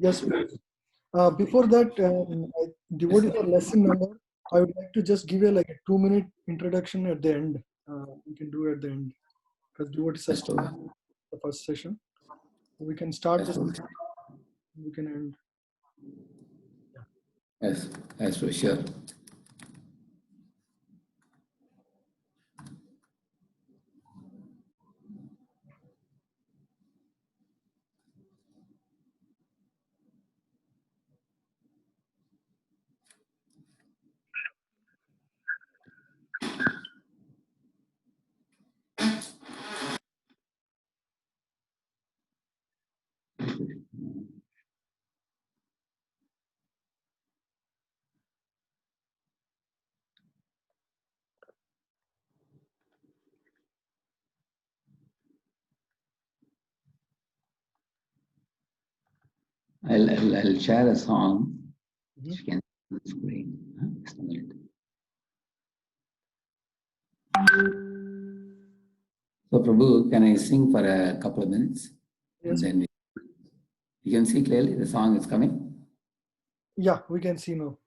Yes, please. Before that, devotee for lesson number, I would like to just give you like a 2 minute introduction at the end. We can do at the end because devotees are still in the first session. We can start this. We can end. Yes, yes, for sure. I'll share a song which you can see on the screen. Just a minute. So, Prabhu, can I sing for a couple of minutes? Yes. And then you can see clearly the song is coming. Yeah, we can see now.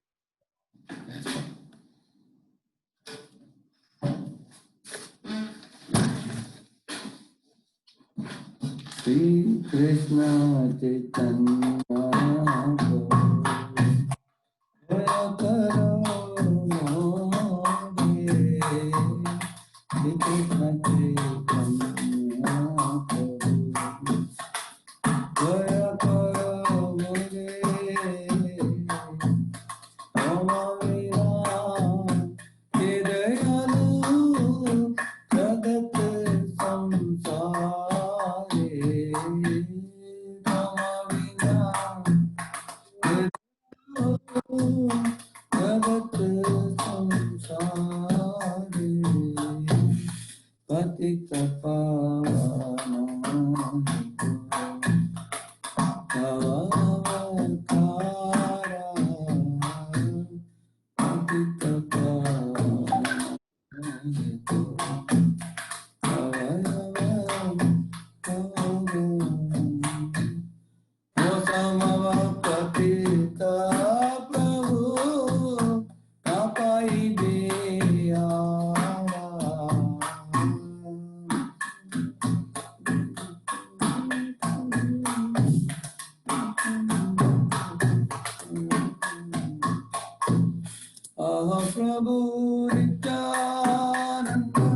Sri Krishna Chaitanya Prabhu, Jaya Karo Mode, Sri Krishna Chaitanya Prabhu, Jaya Karo Mode, Prabhu Nityananda,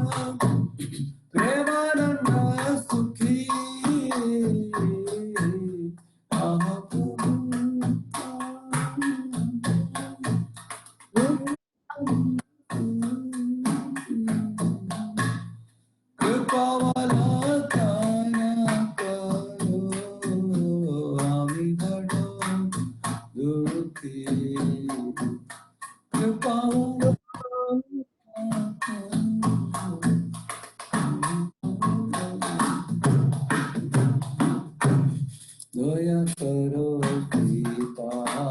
Premananda Sukhi, Doya karo Sitapati,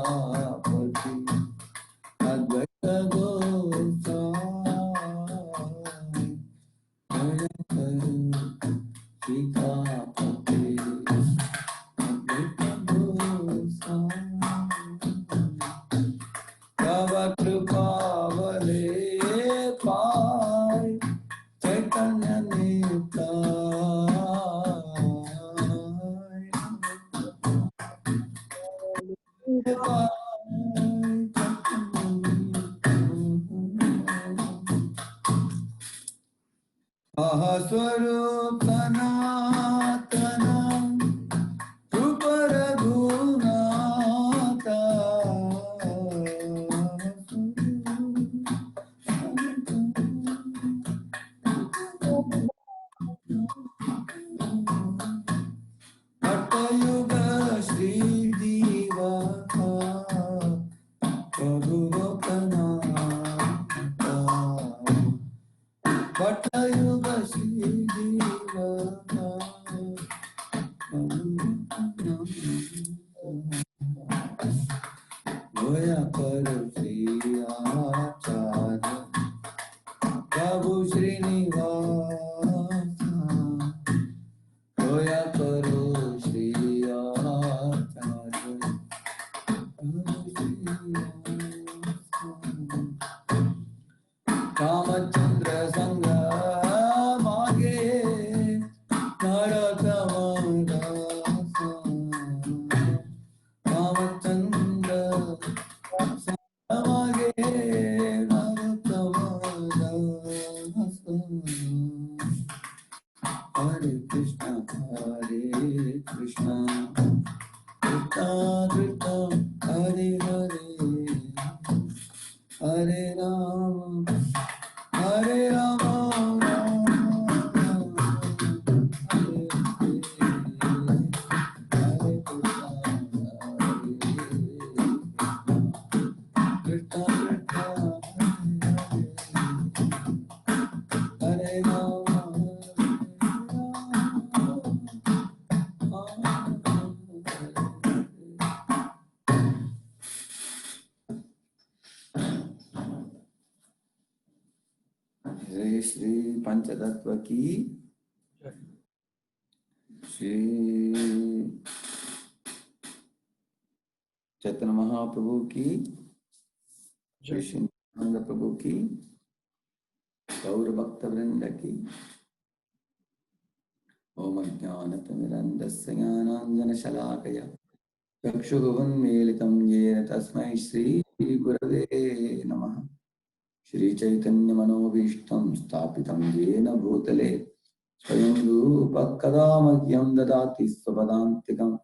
Advaita Gosai, Doya karo Sitapati, Advaita Gosai, Tava Kripa Vale Pai, Chaitanya Ahaswarup Sanatanam Suparaghunatam Bhattayuga Sri Divaka Prabhu Lokanatha Bhattayuga Sri Divaka Goya Karo Sri Acharya Prabhu Srinivasa Goya Karo Sri Acharya Krishna, Hare Hare, Hare Rama, Hare Rama, Rama Rama, Hare Hare, Hare Krishna, Krishna Krishna, Hare Hare, Hare Rama, Hare Shri Panchatattva ki, Shri Chaitanya Mahaprabhu ki, Shri Shinanda Prabhu ki, Gaur Bhakta Vrinda ki, Om Ajnanatimirandasya Jnananjanashalakaya Chakshugunmilitam Yena Tasmai Shri Gurave Namaha Shri Chaitanya Manobishtam Sthapitam Yena Bhutale Swayam Rupa Kadamakyam Dadati Svadantikam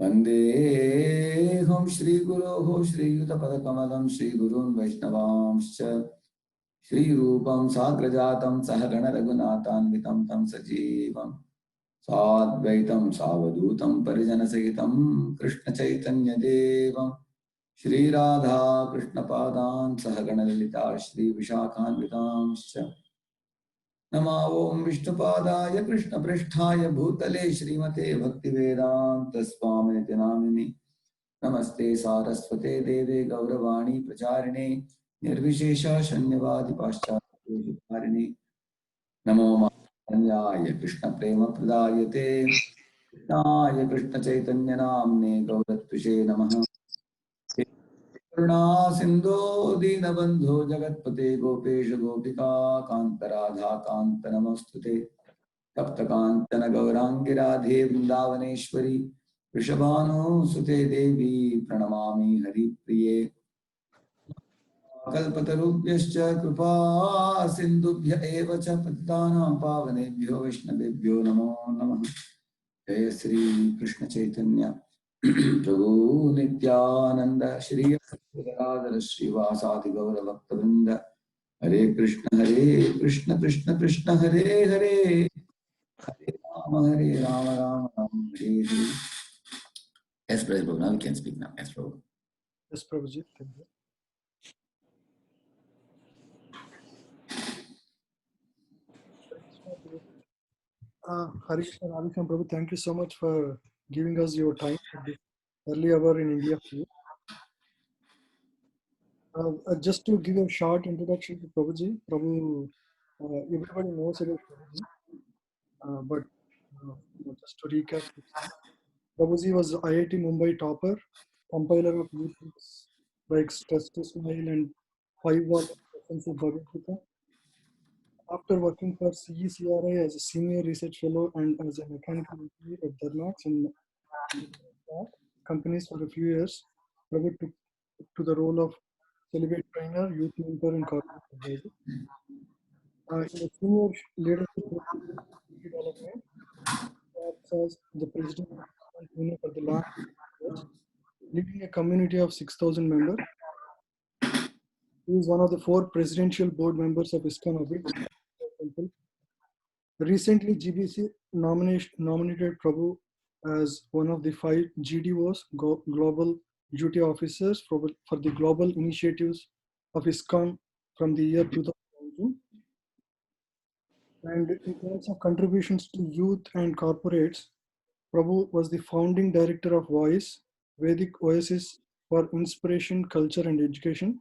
Vandeham Shri Guroho Shri Yutapadakamalam Shri Gurun Vaishnavamscha Shri Rupam Sagrajatam Sahagana Raghunathanvitam Tam Sajivam Sadvaitam Savadutam Parijanasahitam Krishna Chaitanya Devam Shri Radha Krishna Padan Sahagana Lalita Shri Vishakhanvitamscha Nama Om Vishnupadaya Krishna Pristhaya Bhutale Shrimate Bhaktivedanta Swamiti Namini Namaste Saraswate Deve Gauravani Pracharine Nirvishesha Shanyavadi Paschatyarini Namo Mahanyaya Krishna Prema Pradayate Krishnaaya Krishna Chaitanya Namne Gauratvishe Namaha Karuna Sindho Dinabandho Jagatpate Gopesh Gopika Kanta Radha Kanta Namostute Tapta Kantana Gaurangi Radhe Vrindavaneshwari Vrishabhanu Sute Devi Pranamami Hari Priye कल्पतरुभ्यश्च कृपा सिन्धुभ्य एव च पतितानां पावनेभ्यो वैष्णवेभ्यो नमो नमः जय श्री कृष्ण चैतन्य प्रभु Nityanand Shri rather श्रीवासादि Gaur भक्तवृंद Hare Krishna Krishna Krishna Hare Hare Hare Ram Ram Ram Hare Hare. Yes, Brother Prabhu, now you can speak now. Yes, Prabhu. Yes, Prabhuji. Thank you. Hare Krishna, Radhe Krishna, Prabhu, thank you so much for giving us your time at this early hour in India for you. Just to give a short introduction to Prabhuji, Prabhu, everybody knows about Prabhuji, but just to recap, Prabhuji was IIT Mumbai topper, compiler of youth books like Stress to Smile and 5 Watt Lessons of Bhagavad Gita. After working for CECRI as a senior research fellow and as a mechanical engineer at Thermax and companies for a few years, Prabhu took to the role of celebrate trainer, youth mentor, and corporate advisor. In a senior leadership role in development, serves as the president of the for the last years, leading a community of 6,000 members. He is one of the 4 presidential board members of ISKCON Orbit Temple. Recently, GBC nominated Prabhu as one of the 5 GDOs, Global Duty Officers, for the global initiatives of ISKCON from the year 2019. And in terms of contributions to youth and corporates, Prabhu was the founding director of Voice, Vedic Oasis for Inspiration, Culture and Education,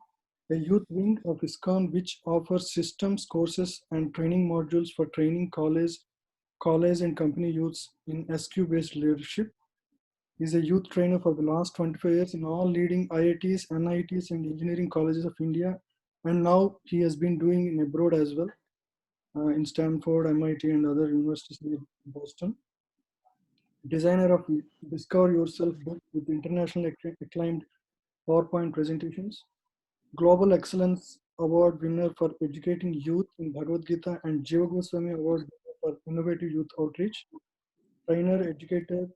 a youth wing of ISKCON which offers systems, courses and training modules for training college and company youths in SQ-based leadership. He is a youth trainer for the last 25 years in all leading IITs, NITs and engineering colleges of India. And now he has been doing in abroad as well, in Stanford, MIT and other universities in Boston. Designer of Discover Yourself book with international acclaimed PowerPoint presentations. Global Excellence Award winner for educating youth in Bhagavad Gita and Jiva Goswami Award winner for innovative youth outreach. Trainer, educator,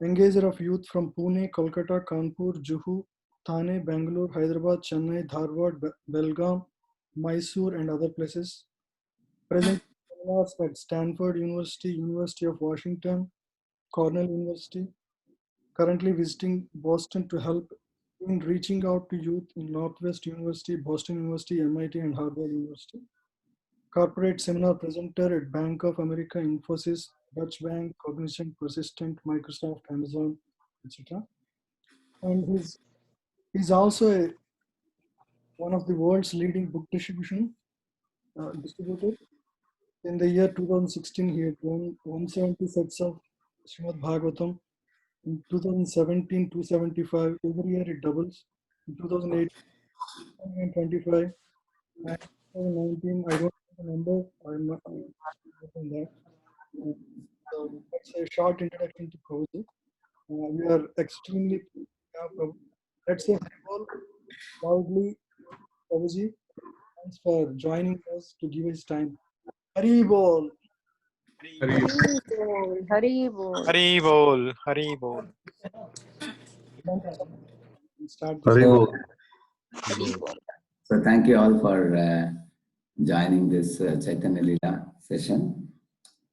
engager of youth from Pune, Kolkata, Kanpur, Juhu, Thane, Bangalore, Hyderabad, Chennai, Dharwad, Belgaum, Mysore, and other places. Present seminars at Stanford University, University of Washington, Cornell University. Currently visiting Boston to help in reaching out to youth in Northwest University, Boston University, MIT, and Harvard University. Corporate seminar presenter at Bank of America, Infosys, Dutch Bank, Cognizant, Persistent, Microsoft, Amazon, etc. And he's also one of the world's leading book distributors. In the year 2016, he had won 170 sets of Srimad Bhagavatam. In 2017, 275. Every year it doubles. In 2008, 125. And 2019, I don't know the number. I'm not on that. So that's a short introduction to Prabhuji. We are extremely, let's say, Haribol, loudly, Prabhuji. Thanks for joining us to give his time. Haribol. Haribol, Haribol. Hari bol, Hari bol. Thank you so much. We'll start So, Haribol. so thank you all for joining this Chaitanya Leela session.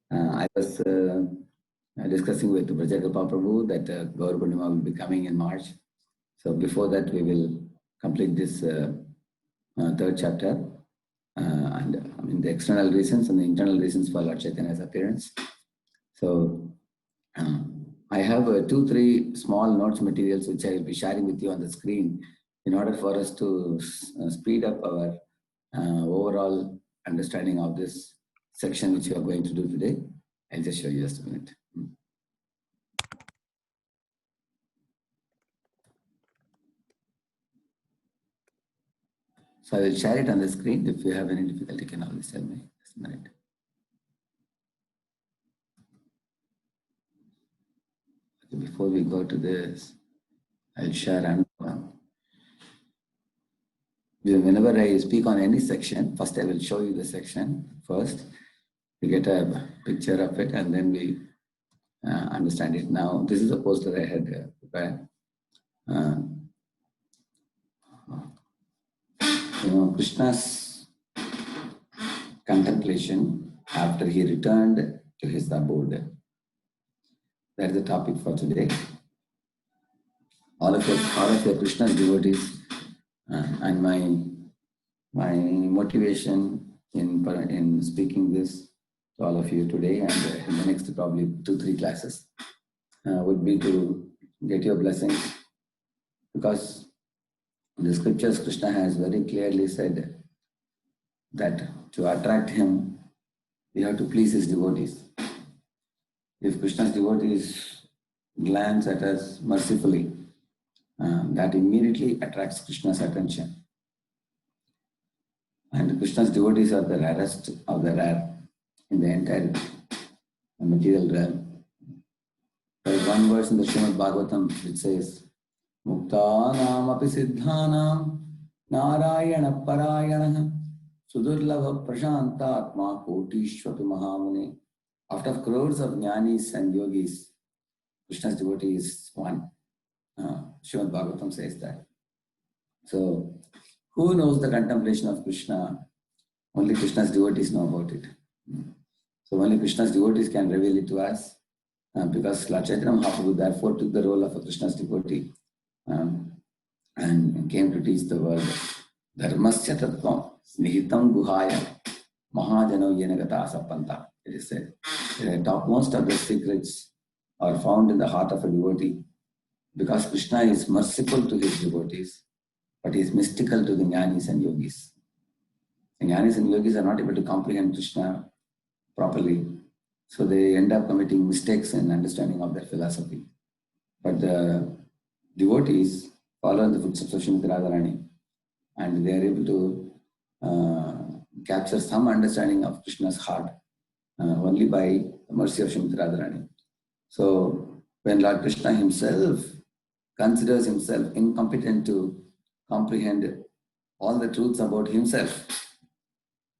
I was discussing with Brajakapa Prabhu that Gaur Purnima will be coming in March. So before that, we will complete this third chapter. And I mean the external reasons and the internal reasons for Lord Chaitanya's appearance. So I have 2-3 small notes materials which I will be sharing with you on the screen in order for us to speed up our overall understanding of this section which we are going to do today. I'll just show you just a minute. So I will share it on the screen. If you have any difficulty, you can always tell me. Just a minute. Okay, before we go to this, I'll share another one. Whenever I speak on any section, first I will show you the section first. We get a picture of it and then we understand it. Now, this is a poster I had prepared. Krishna's contemplation after he returned to his abode. That is the topic for today. All of your Krishna's devotees and my motivation in speaking this to all of you today and in the next probably 2-3 classes would be to get your blessings, because in the scriptures Krishna has very clearly said that to attract him we have to please his devotees. If Krishna's devotees glance at us mercifully, that immediately attracts Krishna's attention. And Krishna's devotees are the rarest of the rare in the entire material realm. There is one verse in the Srimad Bhagavatam which says, Muktanam api siddhanam narayana parayana sudurlabha prashantatma kotishvapi mahamune. Out of crores of jnanis and yogis, Krishna's devotee is one. Srimad Bhagavatam says that. So, who knows the contemplation of Krishna? Only Krishna's devotees know about it. So only Krishna's devotees can reveal it to us, because Lord Chaitanya Mahaprabhu therefore took the role of a Krishna's devotee and came to teach the world. Dharmasya tattvam snihitam guhaya mahajano yenagata sapanta. It is said. The topmost of the secrets are found in the heart of a devotee, because Krishna is merciful to his devotees, but he is mystical to the jnanis and yogis. The jnanis and yogis are not able to comprehend Krishna properly, so they end up committing mistakes in understanding of their philosophy. But the devotees follow in the footsteps of Srimati Radharani, and they are able to capture some understanding of Krishna's heart only by the mercy of Srimati Radharani. So when Lord Krishna himself considers himself incompetent to comprehend all the truths about himself,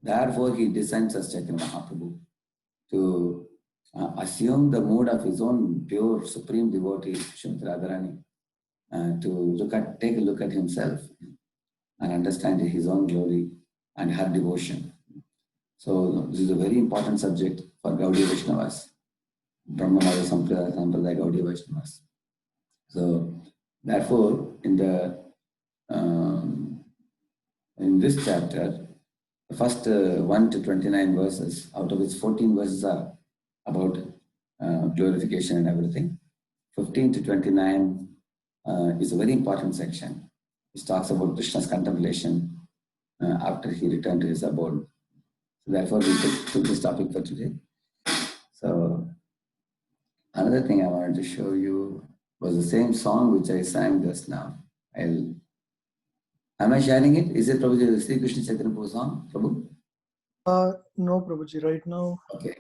therefore he descends as Chaitanya Mahaprabhu to assume the mood of his own pure supreme devotee, Srimati Radharani, to take a look at himself and understand his own glory and her devotion. So this is a very important subject for Gaudiya Vaishnavas, Brahmavada Sampradaya Gaudiya Vaishnavas. So therefore, in this chapter, the first 1 to 29 verses, out of which 14 verses are about glorification and everything. 15 to 29 is a very important section. It talks about Krishna's contemplation after he returned to his abode. So therefore, we took this topic for today. So another thing I wanted to show you was the same song which I sang just now. Am I sharing it? Is it Prabhuji, Sri Krishna Chaitanya Prabhu song, Prabhu? No, Prabhuji, right now. Okay.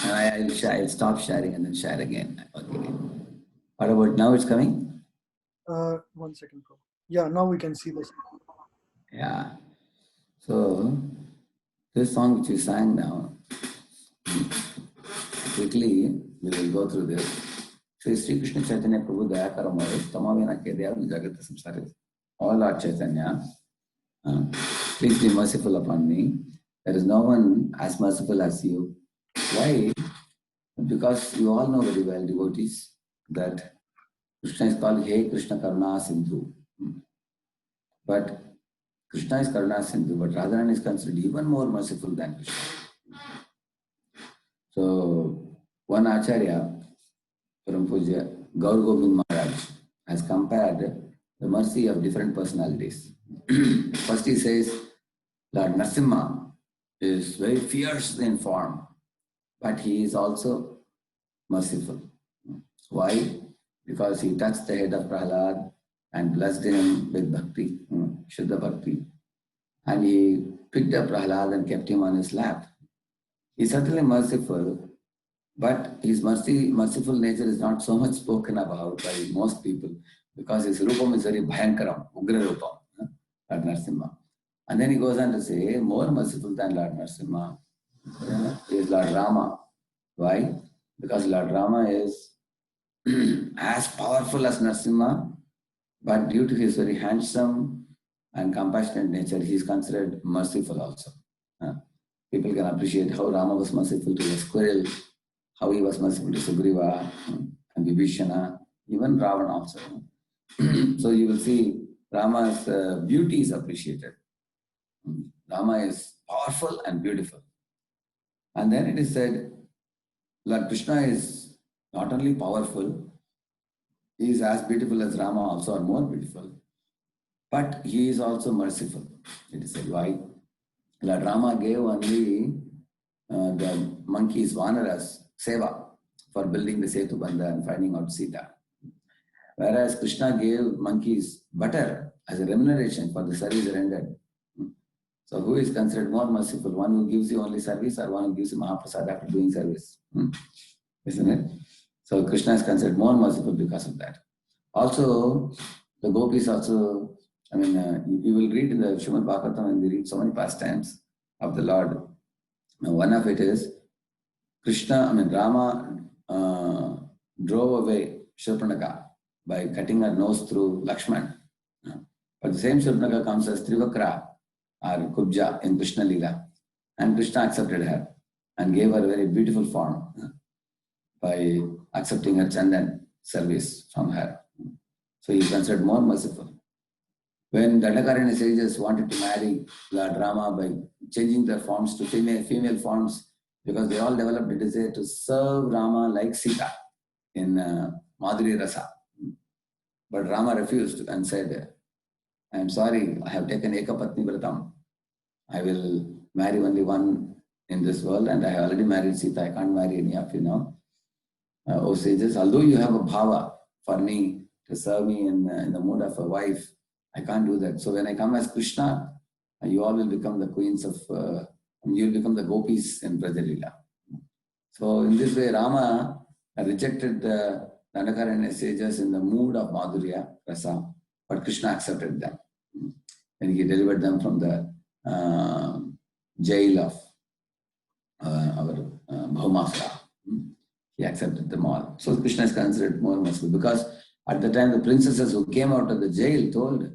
And I'll stop sharing and then share again. Okay. What about now? It's coming? 1 second, Prabhu. Yeah, now we can see this. Yeah. So this song which you sang now, quickly we will go through this. So Sri Krishna Chaitanya Prabhu Dayakaramaya Tamavena Kedaya Jagata Samsara. All Lord Chaitanya, please be merciful upon me. There is no one as merciful as you. Why? Because you all know very well, devotees, that Krishna is called Hey Krishna Karuna Sindhu. But Krishna is Karuna Sindhu, but Radharani is considered even more merciful than Krishna. So one Acharya, Param Pujya Gaur Gobind Maharaj, has compared the mercy of different personalities. First he says, Lord Narasimha is very fierce in form, but he is also merciful. Why? Because he touched the head of Prahlad and blessed him with bhakti, Shuddha Bhakti. And he picked up Prahlad and kept him on his lap. He is certainly merciful, but his merciful nature is not so much spoken about by most people, because his rupam is very bhayankaram, ugra rupam, Lord Narasimha. And then he goes on to say, more merciful than Lord Narasimha is Lord Rama. Why? Because Lord Rama is as powerful as Narasimha, but due to his very handsome and compassionate nature, he is considered merciful also. People can appreciate how Rama was merciful to the squirrel, how he was merciful to Sugriva and Vibhishana, even Ravana also. So you will see Rama's beauty is appreciated. Rama is powerful and beautiful. And then it is said, Lord Krishna is not only powerful, he is as beautiful as Rama also, or more beautiful, but he is also merciful. It is said, why? Lord Rama gave only the monkeys, Vanaras, seva for building the Setu Bandha and finding out Sita. Whereas Krishna gave monkeys butter as a remuneration for the service rendered. So who is considered more merciful? One who gives you only service, or one who gives you Mahaprasad after doing service? Isn't it? So Krishna is considered more merciful because of that. Also, the gopis also, you will read in the Srimad Bhagavatam, and we read so many pastimes of the Lord. Now, one of it is Rama drove away Shurpanaka by cutting her nose through Lakshman. But the same Shurpanaka comes as Trivakra or Kubja in Krishna Lila. And Krishna accepted her and gave her a very beautiful form by accepting her Chandan service from her. So he is considered more merciful. When Dandakaranya sages wanted to marry Lord Rama by changing their forms to female forms, because they all developed a desire to serve Rama like Sita in Madhuri Rasa. But Rama refused and said, I am sorry, I have taken Ekapatni Vratam. I will marry only one in this world, and I have already married Sita. I can't marry any of you now. O sages, although you have a bhava for me to serve me in the mood of a wife, I can't do that. So when I come as Krishna, you all will become the queens of, you will become the gopis in Brajalila. So in this way, Rama rejected the Dandakaranya sages in the mood of Madhurya Rasa, but Krishna accepted them. And he delivered them from the jail of our Bhaumasura. he accepted them all. So Krishna is considered more merciful because at the time the princesses who came out of the jail told,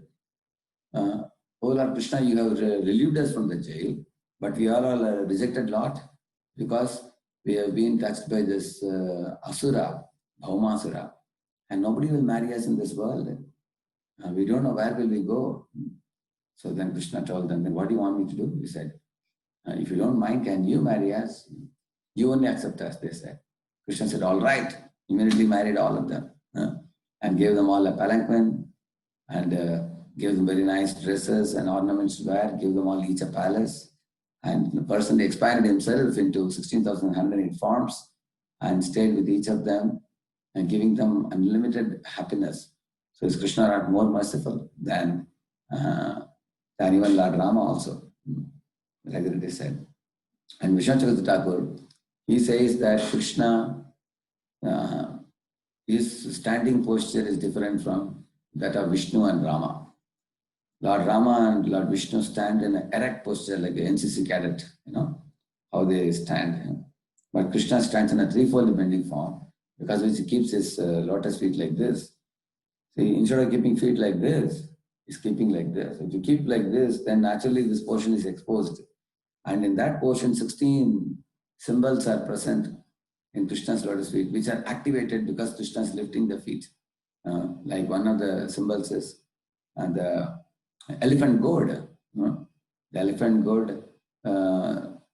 "Oh Lord Krishna, you have relieved us from the jail, but we are all a rejected lot because we have been touched by this Asura, Bhaumasura, and nobody will marry us in this world. We don't know where will we go." So then Krishna told them, "Then what do you want me to do?" He said, "If you don't mind, can you marry us? You only accept us," they said. Krishna said, "All right." Immediately married all of them and gave them all a palanquin and gave them very nice dresses and ornaments to wear, gave them all each a palace. And personally expanded himself into 16,108 forms and stayed with each of them and giving them unlimited happiness. So is Krishna not more merciful than even Lord Rama also, like it is said. And Vishwanath Thakur, he says that Krishna, his standing posture is different from that of Vishnu and Rama. Lord Rama and Lord Vishnu stand in an erect posture like the NCC cadet, how they stand. But Krishna stands in a threefold bending form because which he keeps his lotus feet like this. See, instead of keeping feet like this, he's keeping like this. If you keep like this, then naturally this portion is exposed. And in that portion, 16 symbols are present in Krishna's lotus feet, which are activated because Krishna is lifting the feet. Like one of the symbols is the elephant gourd. The elephant gourd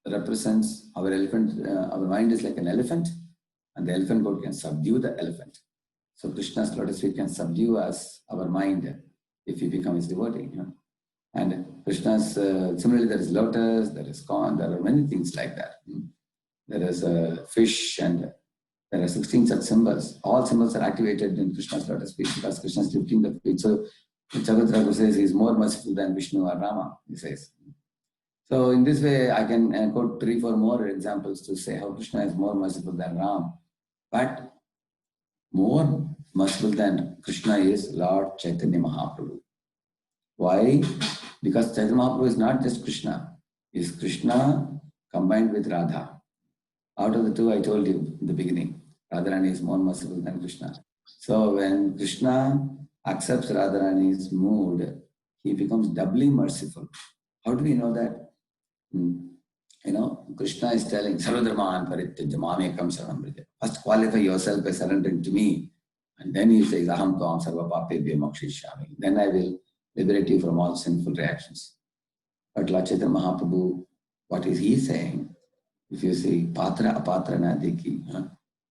represents our elephant. Our mind is like an elephant, and the elephant gourd can subdue the elephant. So Krishna's lotus feet can subdue us, our mind, if we become his devotee. And Krishna's, similarly, there is lotus, there is corn, there are many things like that. There is a fish, and there are 16 such symbols. All symbols are activated in Krishna's lotus feet because Krishna is lifting the feet. So Jagat Thakur says he is more merciful than Vishnu or Rama, he says. So in this way, I can quote 3-4 more examples to say how Krishna is more merciful than Ram. But more merciful than Krishna is Lord Chaitanya Mahaprabhu. Why? Because Chaitanya Mahaprabhu is not just Krishna. He is Krishna combined with Radha. Out of the two, I told you in the beginning, Radharani is more merciful than Krishna. So when Krishna accepts Radharani's mood, he becomes doubly merciful. How do we know that? Krishna is telling, Sarvadharman Parityajya Mamekam Saranam Vraja. First qualify yourself by surrendering to me. And then he says, Aham Tvam Sarva Papebhyo Mokshishyami. Then I will liberate you from all sinful reactions. But Lord Chaitanya Mahaprabhu, what is he saying? If you see Patra Apatra Nadiki,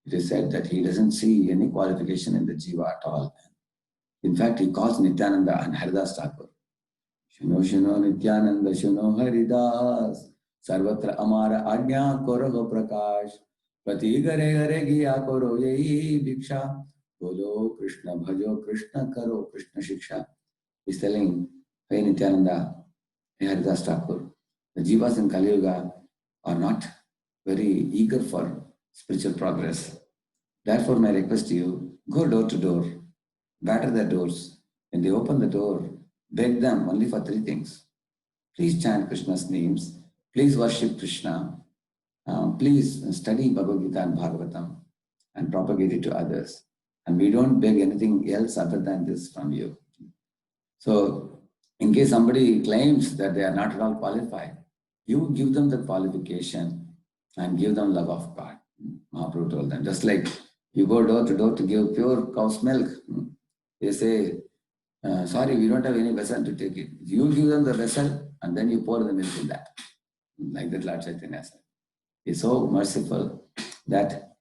it is said that he doesn't see any qualification in the Jiva at all. In fact, he calls Nityananda and Haridas Thakur. Shuno Shuno Nityananda Shuno Haridas Sarvatra Amara Ajna Koroho Prakash Prati Gare Gare Giya Koro Yehi Bhiksha Bolo Krishna Bhajo Krishna Karo Krishna Shiksha. He's telling, hey Nityananda, hey Haridas Thakur, the Jivas in Kali Yuga are not very eager for spiritual progress. Therefore, my request to you, go door to door, batter their doors. When they open the door, beg them only for 3 things. Please chant Krishna's names. Please worship Krishna. Please study Bhagavad Gita and Bhagavatam and propagate it to others. And we don't beg anything else other than this from you. So, in case somebody claims that they are not at all qualified, you give them the qualification and give them love of God. Mahaprabhu told them, just like you go door to door to give pure cow's milk. They say, sorry, we don't have any vessel to take it. You give them the vessel and then you pour the milk in that. Like that Lord Chaitanya said. He is so merciful that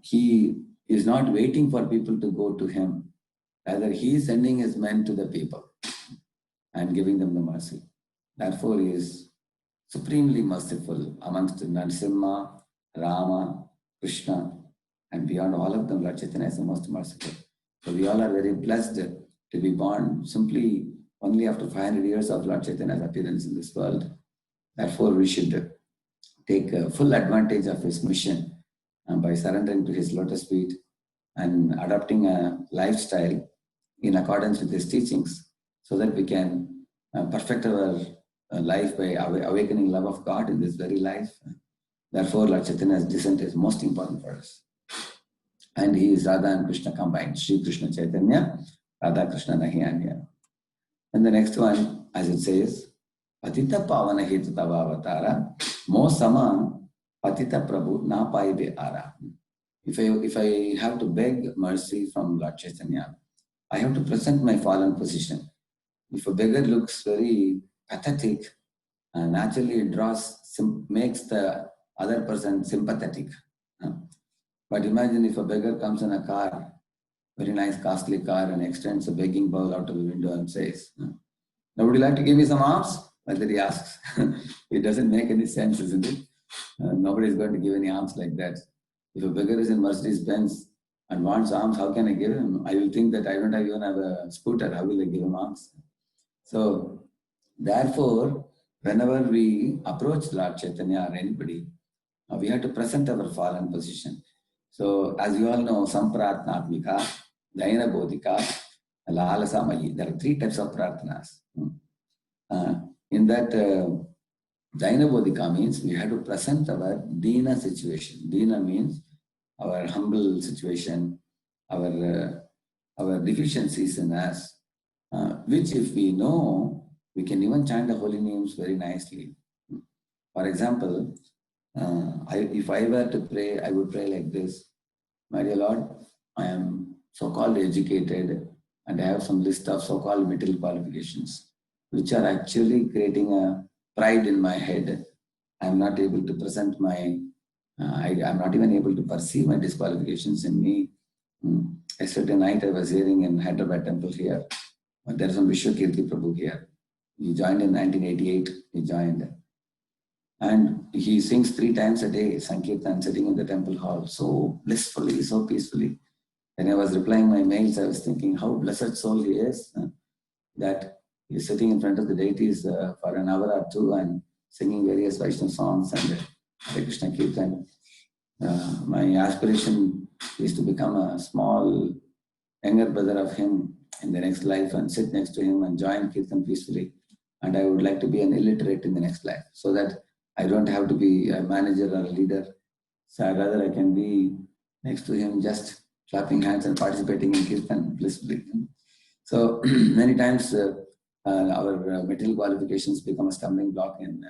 he is not waiting for people to go to him. Rather, he is sending his men to the people and giving them the mercy. Therefore, he is supremely merciful amongst Narasimha, Rama, Krishna, and beyond all of them, Lord Chaitanya is the most merciful. So we all are very blessed to be born simply only after 500 years of Lord Chaitanya's appearance in this world. Therefore, we should take full advantage of his mission by surrendering to his lotus feet and adopting a lifestyle in accordance with his teachings so that we can perfect our life by awakening love of God in this very life Therefore, Lord Chaitanya's descent is most important for us. And he is Radha and Krishna combined. Sri Krishna Chaitanya, Radha Krishna Nahi Anya. And the next one, as it says, Patita Pavana Hetu Tava Avatara, Mo Sama Patita Prabhu Na Paibe Ara. If I have to beg mercy from Lord Chaitanya, I have to present my fallen position. If a beggar looks very pathetic, naturally it makes the other person sympathetic. But imagine if a beggar comes in a car, very nice costly car, and extends a begging bowl out of the window and says, "Now would you like to give me some alms?" Like that he asks. It doesn't make any sense, isn't it? Nobody is going to give any alms like that. If a beggar is in Mercedes-Benz and wants alms, how can I give him? I will think that I don't even have a scooter. How will I give him alms? So, therefore, whenever we approach Lord Chaitanya or anybody, we have to present our fallen position. So, as you all know, Sampratnatmika, Daina Bodhika, Lalasamayi. There are 3 types of prarthanas. In that, Daina Bodhika means we have to present our Dina situation. Dina means our humble situation, our deficiencies in us, which if we know, we can even chant the holy names very nicely. For example, if I were to pray, I would pray like this. My dear Lord, I am so-called educated and I have some list of so-called material qualifications, which are actually creating a pride in my head. I am not able to present my, I am not even able to perceive my disqualifications in me. Yesterday night I was hearing in Hyderabad temple here, there is some Vishwakirti Prabhu here. He joined in 1988, he joined. And he sings 3 times a day, Sankirtan, sitting in the temple hall, so blissfully, so peacefully. When I was replying my mails, I was thinking how blessed soul he is, that he is sitting in front of the deities for an hour or 2 and singing various Vaishnava songs and Hare Krishna Kirtan. My aspiration is to become a small younger brother of him in the next life and sit next to him and join Kirtan peacefully. And I would like to be an illiterate in the next life so that I don't have to be a manager or a leader. So rather I can be next to him just clapping hands and participating in Kirtan blissfully. So many times our material qualifications become a stumbling block in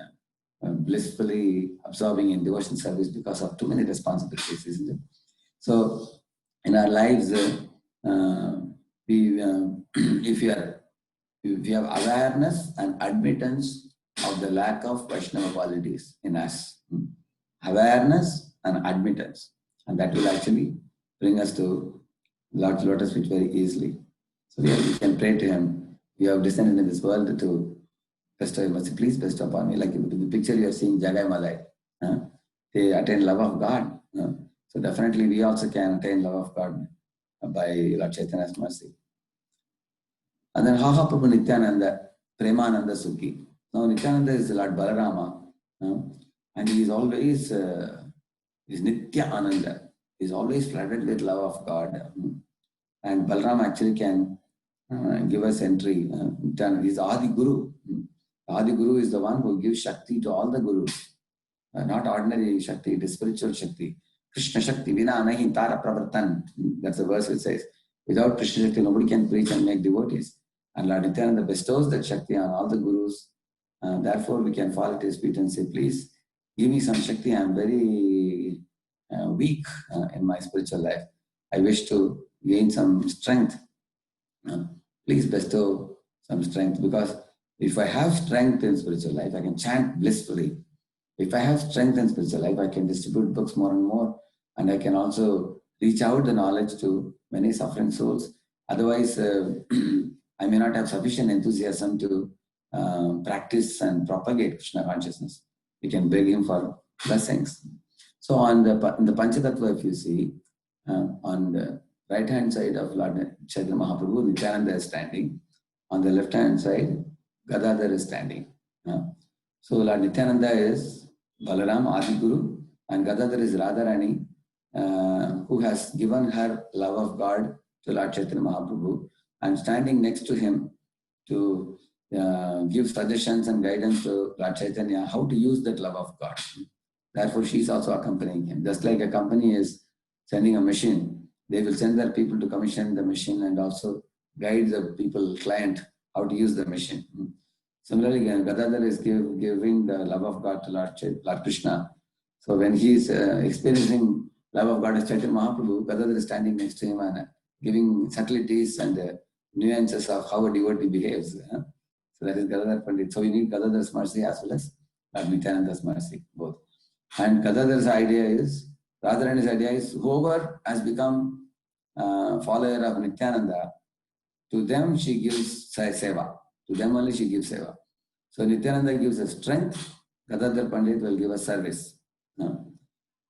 blissfully absorbing in devotion service because of too many responsibilities, isn't it? So in our lives, if we have awareness and admittance of the lack of Vaishnava qualities in us, awareness and admittance, and that will actually bring us to Lord's lotus feet very easily. So we can pray to him. You have descended in this world to bestow mercy. Please bestow upon me. Like in the picture you are seeing Jagai Malai. They attain love of God. So definitely we also can attain love of God by Lord Chaitanya's mercy. And then Haha Prabhu Nityananda, Premananda Sukhi. Now Nityananda is Lord Balarama, and he is always is Nitya Ananda. He is always flooded with love of God. And Balarama actually can give us entry. He is Adi Guru. Adi Guru is the one who gives Shakti to all the Gurus. Not ordinary Shakti, it is spiritual Shakti. Krishna Shakti, Vina Anahi Tara Pravartan. That's the verse which says, without Krishna Shakti, nobody can preach and make devotees. And Lord Nityananda bestows that Shakti on all the Gurus. Therefore, we can fall at his feet and say, please, give me some Shakti. I am very weak in my spiritual life. I wish to gain some strength. Please bestow some strength, because if I have strength in spiritual life, I can chant blissfully. If I have strength in spiritual life, I can distribute books more and more, and I can also reach out the knowledge to many suffering souls. Otherwise, I may not have sufficient enthusiasm to practice and propagate Krishna consciousness. We can beg him for blessings. So in the Panchatattva, if you see, on the right-hand side of Lord Chaitanya Mahaprabhu, Nityananda is standing. On the left-hand side, Gadadhar is standing. So Lord Nityananda is Balaram, Adi Guru, and Gadadhar is Radharani, who has given her love of God to Lord Chaitanya Mahaprabhu, and standing next to him to give suggestions and guidance to Lord Chaitanya how to use that love of God. Therefore, she is also accompanying him. Just like a company is sending a machine, they will send their people to commission the machine and also guide the people, client, how to use the machine. Similarly, Gadadhar is giving the love of God to Lord Krishna. So when he is experiencing love of God as Chaitanya Mahaprabhu, Gadadhar is standing next to him and giving subtleties and nuances of how a devotee behaves. So that is Gadadhar Pandit. So we need Gadadhar's mercy as well as Lord Nityananda's mercy, both. And Gadadhar's idea is, Radharani's idea is, whoever has become follower of Nityananda, to them she gives seva. To them only she gives seva. So Nityananda gives us strength, Gadadhar Pandit will give us service.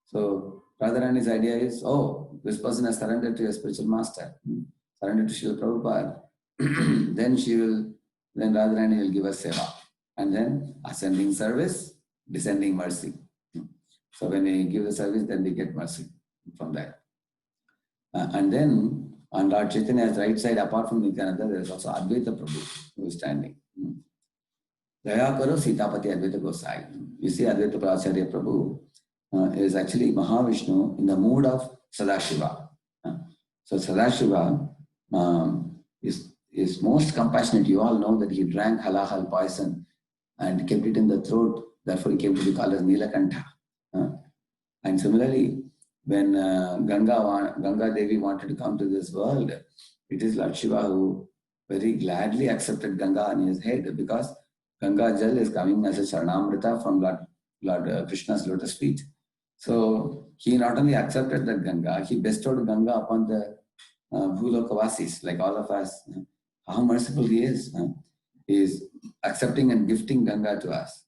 So Radharani's idea is, oh, this person has surrendered to a spiritual master, surrendered to Srila Prabhupada, then Radharani will give us seva. And then ascending service, descending mercy. So when we give the service, then we get mercy from that. And then on Lord Chaitanya's right side, apart from Nityananda, there is also Advaita Prabhu who is standing. Daya Karo Sitapati Advaita Gosai. You see, Advaita Acharya Prabhu is actually Mahavishnu in the mood of Sadashiva. So Sadashiva is most compassionate. You all know that he drank halahal poison and kept it in the throat. Therefore, he came to be called as Nilakantha. And similarly, when Ganga Devi wanted to come to this world, it is Lord Shiva who very gladly accepted Ganga on his head, because Ganga Jal is coming as a Saranamrita from Lord Krishna's lotus feet. So he not only accepted that Ganga, he bestowed Ganga upon the Bhulokavasis, like all of us. How merciful he is. He is accepting and gifting Ganga to us.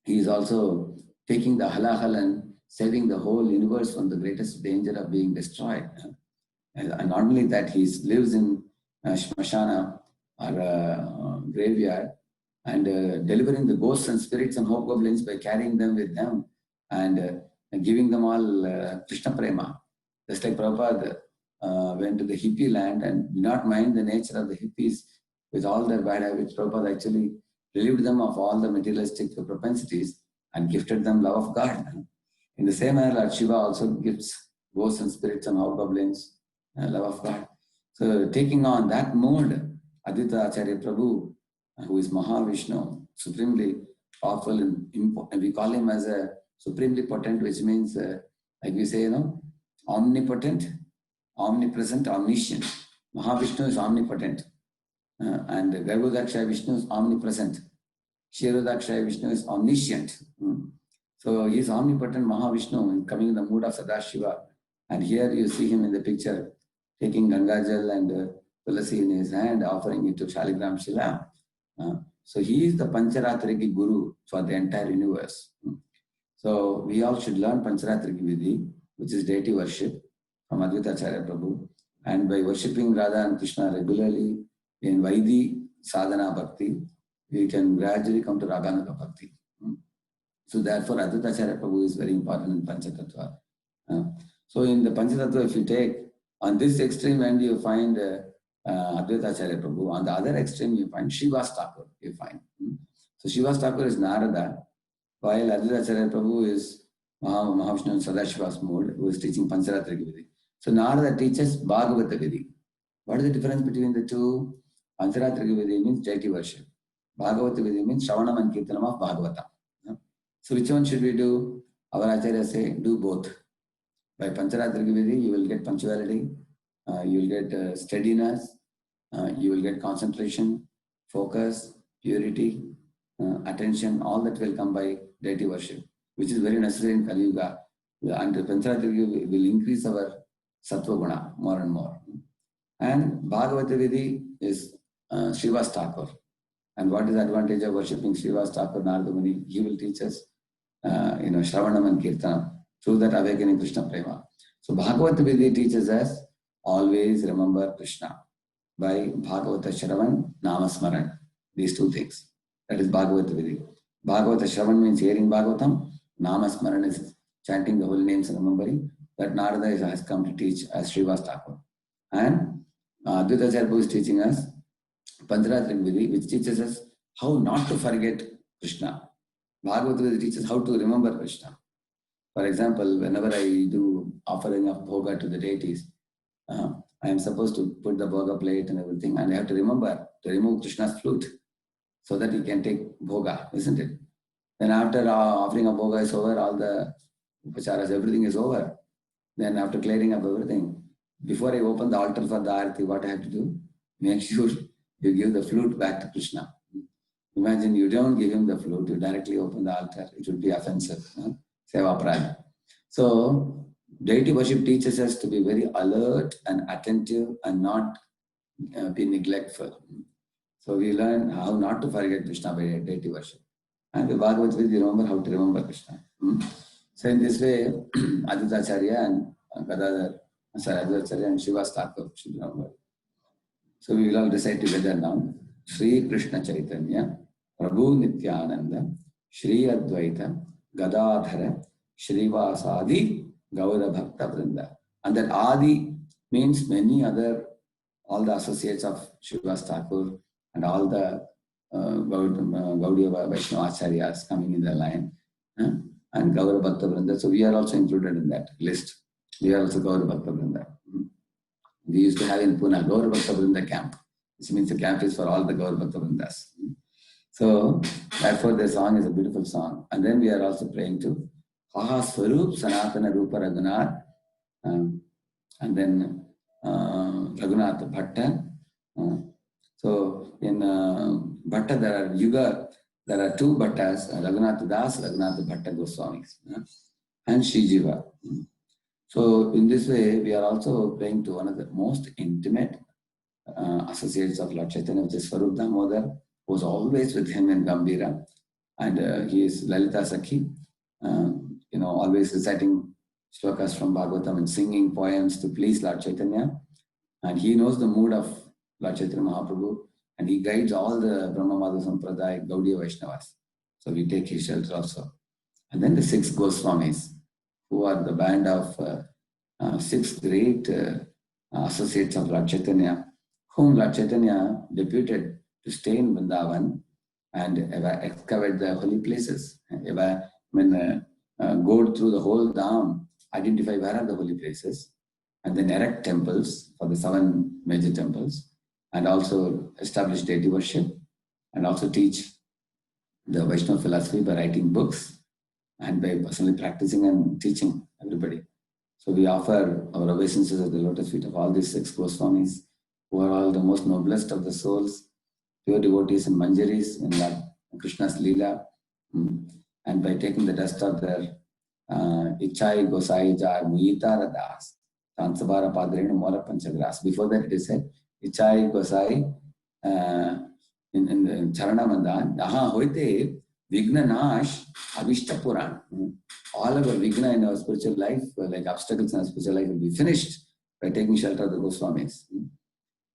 He is also taking the halahal and saving the whole universe from the greatest danger of being destroyed. And not only that, he lives in Shmashana or graveyard and delivering the ghosts and spirits and hobgoblins by carrying them with them and giving them all Krishna Prema. Just like Prabhupada went to the hippie land and did not mind the nature of the hippies with all their bad habits. Prabhupada actually relieved them of all the materialistic propensities and gifted them love of God. In the same manner, Lord Shiva also gives ghosts and spirits and hobgoblins love of God. So taking on that mode, Advaita Acharya Prabhu, who is Mahavishnu, supremely powerful and we call him as a supremely potent, which means, like we say, omnipotent, omnipresent, omniscient. Mahavishnu is omnipotent. And Garbhodakshaya Vishnu is omnipresent. Kshirodakshaya Vishnu is omniscient. So he is omnipotent Mahavishnu coming in the mood of Sadashiva. And here you see him in the picture taking Gangajal and Tulasi in his hand, offering it to Shaligram Shila. So he is the Pancharatriki Guru for the entire universe. So we all should learn Pancharatriki Vidhi, which is deity worship from Advaita Acharya Prabhu. And by worshipping Radha and Krishna regularly in Vaidhi Sadhana Bhakti, we can gradually come to Raganuga Bhakti. So therefore, Advaita Acharya Prabhu is very important in Panchatattva. So in the Panchatattva, if you take, on this extreme end, you find Advaita Acharya Prabhu. On the other extreme, you find Srivas Thakur. So Srivas Thakur is Narada, while Advaita Acharya Prabhu is Mahavishnu and Sadashiva's mode, who is teaching Pancharatrika Vidhi. So Narada teaches Bhagavata Vidhi. What is the difference between the two? Pancharatrika Vidhi means deity worship. Bhagavata Vidhi means Shravanam and Kirtanam of Bhagavata. So which one should we do? Our Acharya say, do both. By Pancharatrika Vidhi, you will get punctuality, you will get steadiness, you will get concentration, focus, purity, attention, all that will come by deity worship, which is very necessary in Kali Yuga. And Pancharatrika will increase our Sattva Guna more and more. And Bhagavata Vidhi is Srivas Thakur. And what is the advantage of worshipping Srivas Thakur, Narada Muni? He will teach us, Shravanam and Kirtanam, through that awakening Krishna Prema. So Bhagavata Vidhi teaches us, always remember Krishna by Bhagavata Shravan, Namasmaran. These two things. That is Bhagavata Vidhi. Bhagavata Shravan means hearing Bhagavatam. Namasmaran is chanting the holy names and remembering. That Narada has come to teach as Srivas Thakur. And Advaita Acharya Prabhu is teaching us Pancharatrika Vidhi, which teaches us how not to forget Krishna. Bhagavad teaches how to remember Krishna. For example, whenever I do offering of bhoga to the deities, I am supposed to put the bhoga plate and everything, and I have to remember to remove Krishna's flute so that he can take bhoga, isn't it? Then after offering of bhoga is over, all the upacharas, everything is over. Then after clearing up everything, before I open the altar for the arati, what I have to do? Make sure you give the flute back to Krishna. Imagine you don't give him the flute, you directly open the altar. It would be offensive. Seva prana. So, deity worship teaches us to be very alert and attentive and not be neglectful. So, we learn how not to forget Krishna by deity worship. And the Bhagavad Gita, we remember how to remember Krishna. So, in this way, Aditya Acharya and Gadadhar, Aditya Acharya and Srivas Thakur should remember. So, we will all recite together now. Sri Krishna Chaitanya, Prabhu Nityananda, Shri Advaita, Gadadhara, Shrivasadi, Gaura Bhakta Vrinda. And that Adi means many other, all the associates of Srivas Thakur and all the Gaudiya Vaishnava Acharyas coming in the line, and Gaura Bhakta Vrinda. So we are also included in that list. We are also Gaura Bhakta Vrinda. We used to have in Pune Gaura Bhakta Vrinda camp. This means the camp is for all the Gaura Bhakta Vrindas. So therefore the song is a beautiful song. And then we are also praying to Haha Swarup Sanatana Rupa Raghunath, and then Raghunath Bhatta. So in Bhatta there are Yuga, there are two Bhattas, Raghunath Das, Raghunath Bhatta Goswamis, and Sri Jiva. So in this way we are also praying to one of the most intimate associates of Lord Chaitanya, which is Swarup Damodar, who was always with him in Gambhira, and he is Lalita Sakhi, always reciting shlokas from Bhagavatam and singing poems to please Lord Chaitanya, and he knows the mood of Lord Chaitanya Mahaprabhu, and he guides all the Brahma Madhva Sampradaya Gaudiya Vaishnavas. So we take his shelter also. And then the 6 Goswamis, who are the band of 6 great associates of Lord Chaitanya, whom Lord Chaitanya deputed to stay in Vrindavan and excavate the holy places. Go through the whole Dham, identify where are the holy places, and then erect temples for the 7 major temples, and also establish deity worship, and also teach the Vaishnava philosophy by writing books and by personally practicing and teaching everybody. So we offer our obeisances at the lotus feet of all these 6 Goswamis, who are all the most noblest of the souls, pure devotees and manjaris in Lord Krishna's Leela, and by taking the dust of their Ichai Gosai Jar Muyita Das, Tansabara Padrena Mora Panchagras. Before that it is said, Ichai Gosai in Charanamandan, Aha Hoite Vigna Nash Avishta Puran. All of our Vigna in our spiritual life, like obstacles in our spiritual life, will be finished by taking shelter of the Goswamis.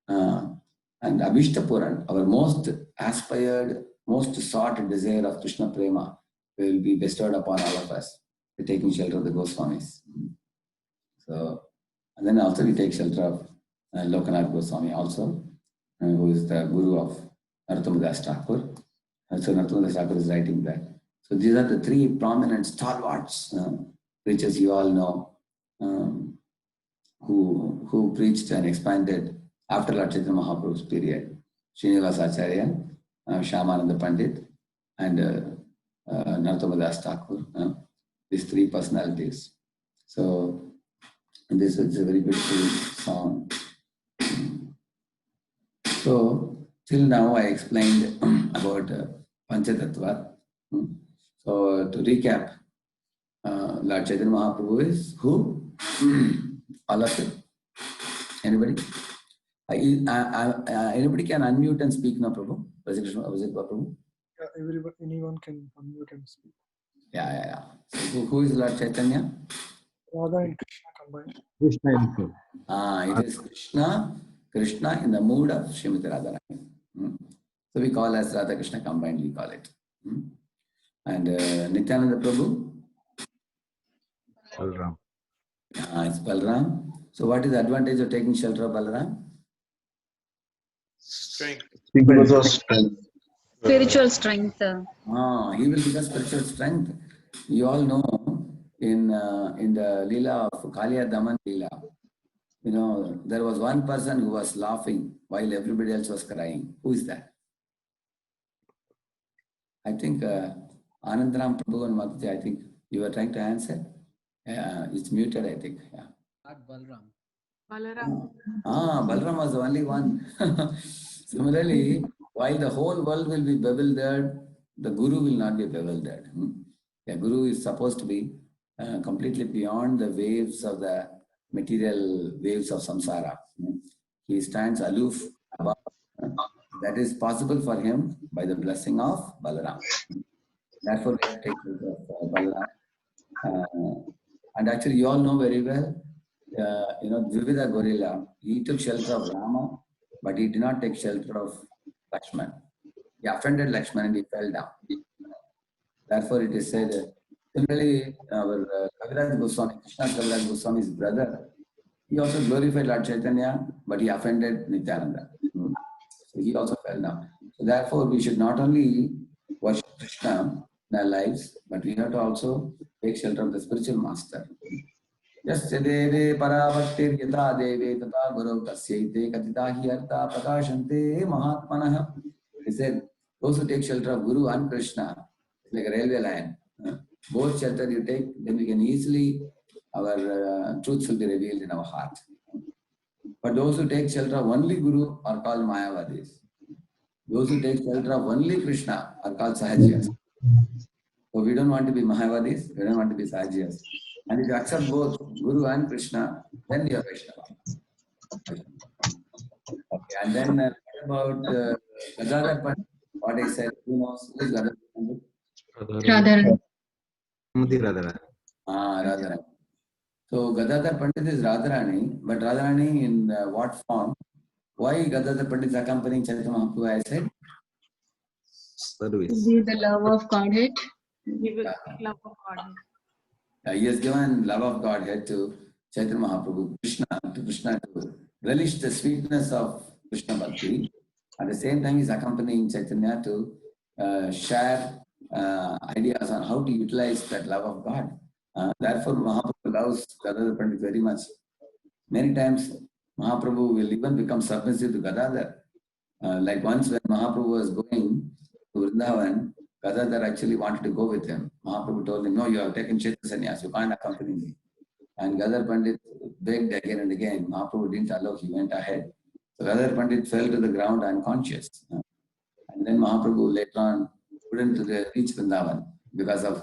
And Avishta Puran, our most aspired, most sought desire of Krishna Prema, will be bestowed upon all of us by taking shelter of the Goswamis. So, and then also we take shelter of Lokanath Goswami also, who is the guru of Narottama Das Thakur. So Narottama Das Thakur is writing that. So these are the 3 prominent stalwarts, which as you all know, who preached and expanded after Lord Chaitanya Mahaprabhu's period. Srinivasa Acharya, Shyamananda Pandit, and Narottama Das Thakur, these 3 personalities. So this is a very beautiful song. So till now I explained about Panchatattva. So to recap, Lord Chaitanya Mahaprabhu is who? All of it. Anybody? Anybody can unmute and speak now, Prabhu? Prabhu? Yeah, everybody, anyone can unmute and speak. Yeah. So who is Lord Chaitanya? Radha and Krishna combined. Krishna himself. It is Krishna in the mood of Srimati Radharani. So we call as Radha Krishna combined, we call it. And Nityananda Prabhu? Balram. It's Balram. So what is the advantage of taking shelter of Balram? Strength. Because of strength. Spiritual strength. He will give us spiritual strength. You all know in the Leela of Kaliya Daman Leela, there was one person who was laughing while everybody else was crying. Who is that? I think Anandram Prabhu and Mataji, I think you were trying to answer. It's muted, I think. Yeah. Not Balram. Balram was the only one. Similarly, while the whole world will be bewildered, the Guru will not be bewildered. The Guru is supposed to be completely beyond the waves of the material waves of samsara. He stands aloof above. That is possible for him by the blessing of Balaram. Therefore, we have taken of Balaram. And actually, you all know very well, Dvivida Gorilla, he took shelter of Rama, but he did not take shelter of Lakshman. He offended Lakshman and he fell down. Therefore, it is said, similarly, our Kaviraj Goswami, Krishna Kaviraj Goswami's brother, he also glorified Lord Chaitanya, but he offended Nityananda. So he also fell down. So therefore, we should not only worship Krishna in our lives, but we have to also take shelter of the spiritual master. Yasya deve paravartir yata deve tata guru tasyaite katita hi artha prakashante mahatmanah. He said, those who take shelter of Guru and Krishna, like a railway line, both shelter you take, then we can easily, our truths will be revealed in our heart. But those who take shelter of only Guru are called Mayavadis. Those who take shelter of only Krishna are called Sahajiyas. So we don't want to be Mayavadis, we don't want to be Sahajiyas. And if you accept both Guru and Krishna, then you are Vaishnava. Okay, and then what about Gadadhar Pandit? What I said, who knows? Who is Gadadhar Pandit? Radharani. Radharani. Radharani. So Gadadhar Pandit is Radharani, but Radharani in what form? Why Gadadhar Pandit is accompanying Chaitanya Mahaprabhu? I said Service. The love of Godhead. Love of Godhead. He has given love of Godhead to Chaitanya Mahaprabhu, Krishna to relish the sweetness of Krishna Bhakti. At the same time, he is accompanying Chaitanya to share ideas on how to utilize that love of God. Therefore, Mahaprabhu loves Gadadhar Pandit very much. Many times, Mahaprabhu will even become submissive to Gadadhar. Like once when Mahaprabhu was going to Vrindavan, Gadadhar actually wanted to go with him. Mahaprabhu told him, no, you have taken Chaitanya Sannyas, you can't accompany me. And Gadadhar Pandit begged again and again. Mahaprabhu didn't allow, he went ahead. So Gadadhar Pandit fell to the ground unconscious. And then Mahaprabhu later on couldn't reach Vrindavan because of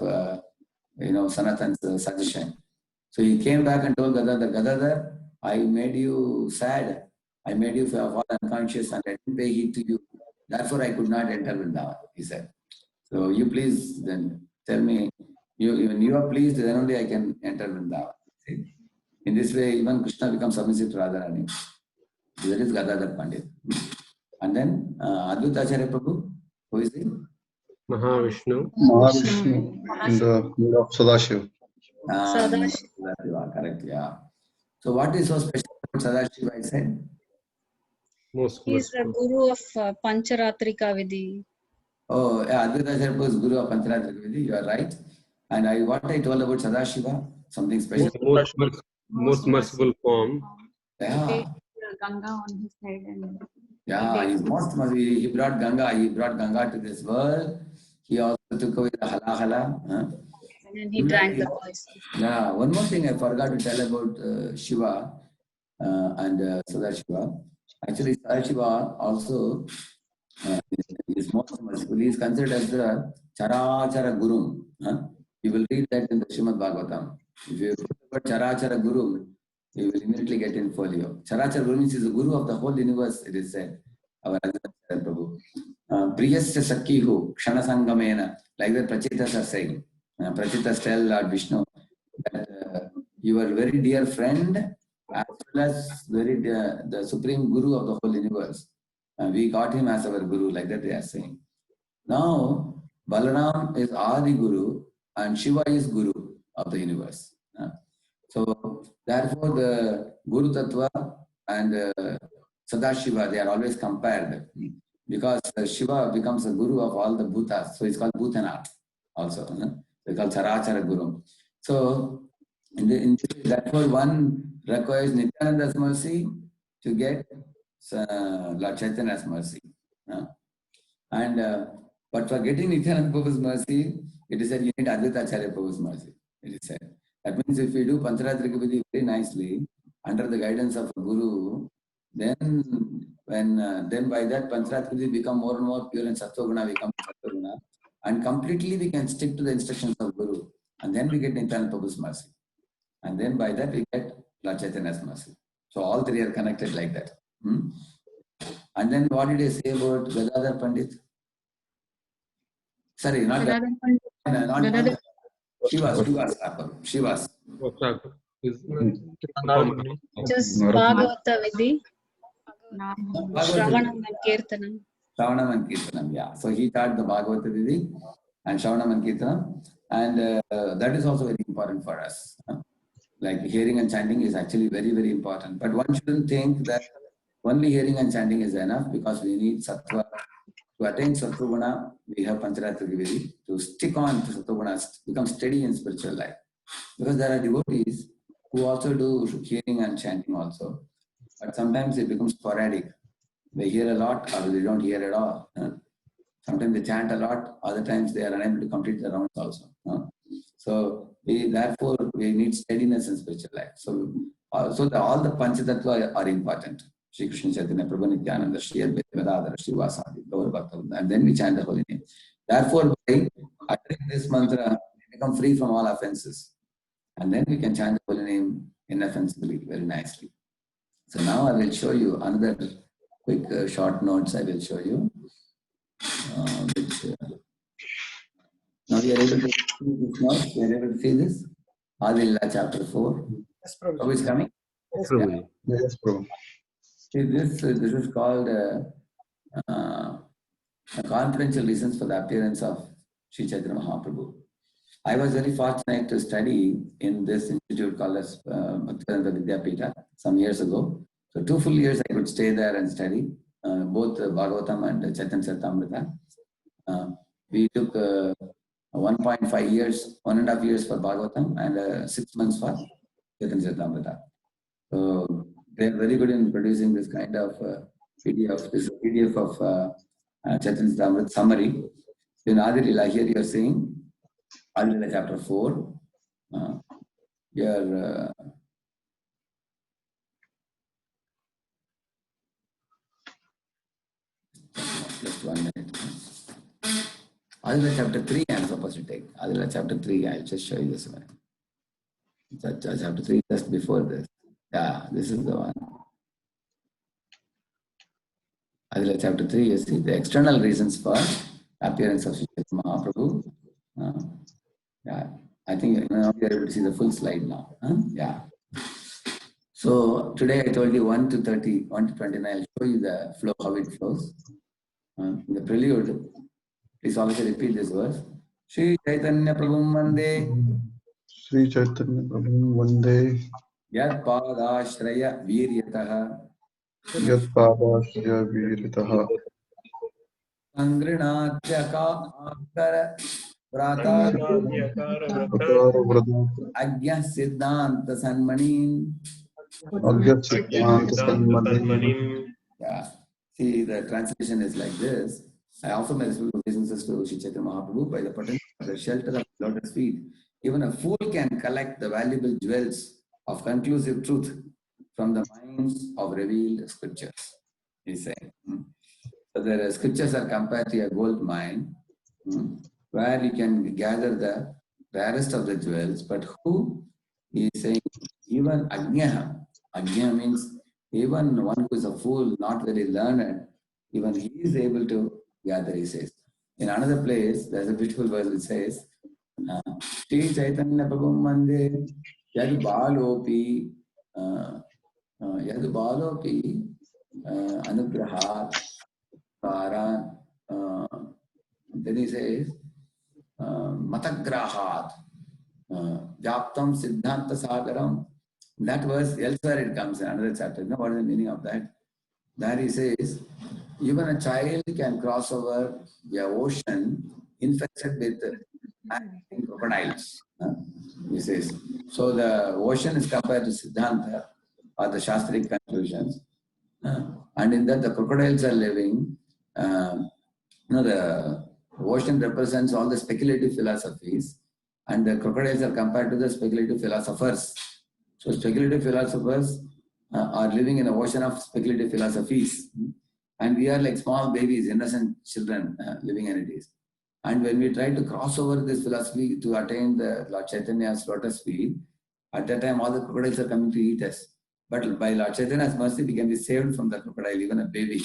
Sanatan's suggestion. So he came back and told Gadadhar, I made you sad. I made you fall unconscious and I didn't pay heed to you. Therefore, I could not enter Vrindavan, he said. So you please then tell me, when you are pleased, then only I can enter Vrindavan. See? In this way, even Krishna becomes submissive to Radharani. That is Gadadhar Pandit. And then Advaita Acharya Prabhu, who is he? Mahavishnu. In the mood of Sadashiva. Sadashiva, correct, yeah. So what is so special about Sadashiva, I said? He is the Guru of Pancharatrika Vidhi. Oh, yeah, Advaita Acharya Prabhu is Guru of Pancharatrika Vidhi, you are right. And what I told about Sadashiva, something special. Most merciful form. Yeah. Ganga on his head and he brought Ganga to this world. He also took away the hala. And he drank the poison. Yeah, one more thing I forgot to tell about Shiva and Sadashiva. Actually, Sadashiva also is most merciful. He is considered as the Charachara Guru. You will read that in the Srimad Bhagavatam. If you put Charachara Guru, you will immediately get in folio. Charachara Guru means is the Guru of the whole universe, it is said. Our Prabhu. Priyasya Sakkihu, Kshana Sangamena, like that Prachitas are saying. Prachitas tell Lord Vishnu that you are very dear friend as well as the supreme Guru of the whole universe. We got him as our Guru, like that they are saying. Now, Balaram is Adi Guru and Shiva is Guru of the universe. So, therefore, the Guru Tattva and Sadashiva, they are always compared. because Shiva becomes a guru of all the bhutas, so it's called Bhutanath also. It's called Charachara Guru. So therefore one requires Nityananda's mercy to get Lord Chaitanya's mercy. But for getting Nityananda Prabhu's mercy, it is said you need Advaita Acharya Prabhu's mercy. It is said. That means if we do Pancharatrika Vidhi very nicely, under the guidance of a guru, then by that Pancharatrika Vidhi become more and more pure and Sattva-guna becomes Sattva-guna, and completely we can stick to the instructions of Guru, and then we get Nityananda Prabhu's mercy. And then by that we get Lord Chaitanya's mercy. So all three are connected like that. And then what did I say about Gadadhar Pandit? Sorry, not Gadadhar Shivas. just Bhagavata Vidhi, Shravanam and Kirtanam. Shravanam and Kirtanam, yeah. So he taught the Bhagavata Vidhi and Shravanam and Kirtanam, and that is also very important for us. Like hearing and chanting is actually very, very important. But one shouldn't think that only hearing and chanting is enough, because we need Sattva. To attain Sattva Guna, we have Pancharatrika Vidhi. To stick on to Sattva Guna, become steady in spiritual life. Because there are devotees who also do hearing and chanting also. But sometimes it becomes sporadic. They hear a lot or they don't hear at all. Sometimes they chant a lot, other times they are unable to complete the rounds also. So therefore we need steadiness in spiritual life. So all the Panchatattva are important. Shri Krishna Chaitanya Prabhu Nityananda Shri Advaita Gadadhara Shri Vasadi Gaur Bhakta, and then we chant the holy name. Therefore, by uttering this mantra, we become free from all offenses. And then we can chant the holy name inoffensively, very nicely. So now I will show you another quick short notes I will show you. Now you are able to see this note? You are able to see this? Adi Lila chapter 4. Yes, Prabhu. Who is coming? Yes, Prabhuji. Yes, Prabhu. See, this is called confidential reasons for the appearance of Sri Chaitanya Mahaprabhu. I was very fortunate to study in this institute called as Bhaktivedanta Vidyapita some years ago. So 2 full years I could stay there and study both Bhagavatam and Chaitanya Charitamrita. We took 1.5 years, 1.5 years for Bhagavatam and 6 months for Chaitanya Charitamrita. So they are very good in producing this kind of PDF. This is a PDF of Chaitanya Charitamrita summary. In Adi Lila, here you are saying Adi Lila chapter 4. Here just 1 minute. Adi Lila chapter 3 I am supposed to take. Adi Lila chapter 3, I will just show you this one. Chapter 3 just before this. Yeah, this is the one. Adi Lila chapter 3, you see the external reasons for appearance of Sri Chaitanya Mahaprabhu. Yeah, I think now we are able to see the full slide now. Yeah. So today I told you 1 to 30, 1 to 29. I'll show you the flow, how it flows. In the prelude, please also repeat this verse. Shri Chaitanya Prabhum Vande. Sri Chaitanya Prabhu Vande. Yad Padashraya Viryataha. Yat Padashraya Viritaha. Sangrinathyaka Akara Vrata Agya Siddhanta Sanmanin. Agya Siddhanta Sanmanin. Yeah. See, the translation is like this. I offer my respectful obeisances to Sri Chaitanya Mahaprabhu. By the potential of the shelter of lotus feet, even a fool can collect the valuable jewels of conclusive truth from the minds of revealed scriptures. He's saying. So the scriptures are compared to a gold mine, where you can gather the rarest of the jewels. But who? He is saying, even Agnya. Agnya means even one who is a fool, not very learned, even he is able to gather, he says. In another place, there's a beautiful verse which says, Shri Chaitanya Prabhum Mande Yad Balopi Anugrahat Paran. Then he says, Matagrahat Japtam Siddhanta Sagaram. That verse, elsewhere it comes in another chapter. You know what is the meaning of that? There he says, even a child can cross over the ocean infested with crocodiles. He says. So the ocean is compared to Siddhanta or the Shastric conclusions. And in that the crocodiles are living. The ocean represents all the speculative philosophies, and the crocodiles are compared to the speculative philosophers. So speculative philosophers are living in an ocean of speculative philosophies. And we are like small babies, innocent children living in it. And when we try to cross over this philosophy to attain the Lord Chaitanya's lotus feet, at that time all the crocodiles are coming to eat us. But by Lord Chaitanya's mercy, we can be saved from the crocodile, even a baby,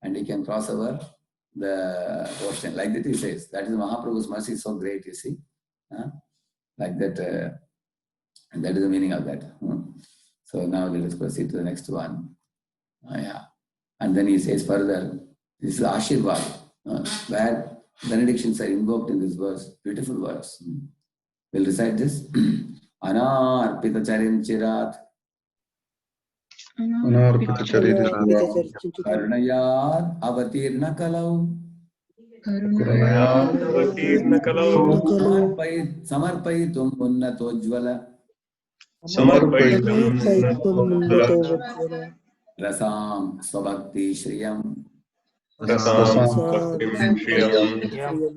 and he can cross over the ocean. Like that he says. That is Mahaprabhu's mercy is so great, you see. Like that, and that is the meaning of that. So now let us proceed to the next one. And then he says further, this is Ashirvad, where benedictions are invoked in this verse. Beautiful verse. We'll recite this. Anarpita charin chirat Anarpita charita karunayad avatirna kalau samarpayitum unnatojvala rasam svabhakti shriyam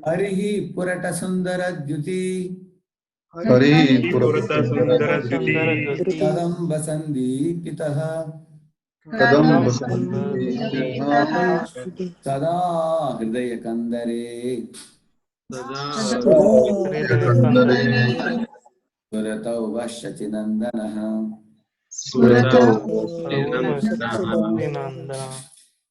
harihi purata sundara dyuti Hari Purata Sundara kadam basandi pitaha Kadam Vasanti sada hridaya kandare suratau vashatinandanaha.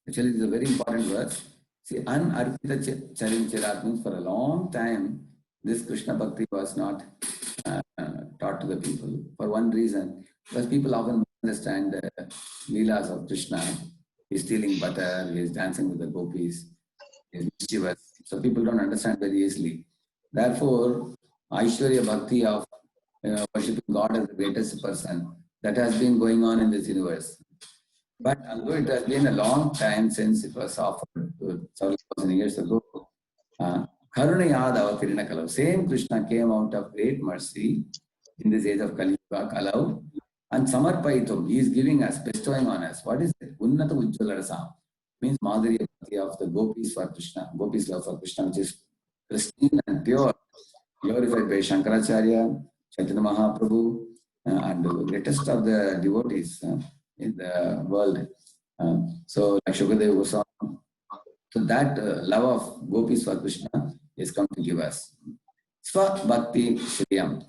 Actually, this is a very important verse. See, Anarpita Charin Chirat means for a long time, this Krishna Bhakti was not taught to the people. For one reason, because people often understand the Leelas of Krishna. He's stealing butter, he's dancing with the gopis, he's mischievous. So people don't understand very easily. Therefore, Aishwarya Bhakti of worshipping God as the greatest person, that has been going on in this universe. But although it has been a long time since it was offered several thousand years ago, Karunayad avatirna kalau. Same Krishna came out of great mercy in this age of Kali Yuga, Kalau, and Samarpayitum, he is giving us, bestowing on us. What is it? Unnata Ujjvala Rasam means Madhurya Bhakti of the gopis for Krishna, gopis love for Krishna, which is pristine and pure, glorified by Shankaracharya, Chaitanya Mahaprabhu, and the greatest of the devotees in the world. So, like Shukadeva Goswami. So that love of gopis for Krishna is come to give us. Sva Bhakti Shriyam.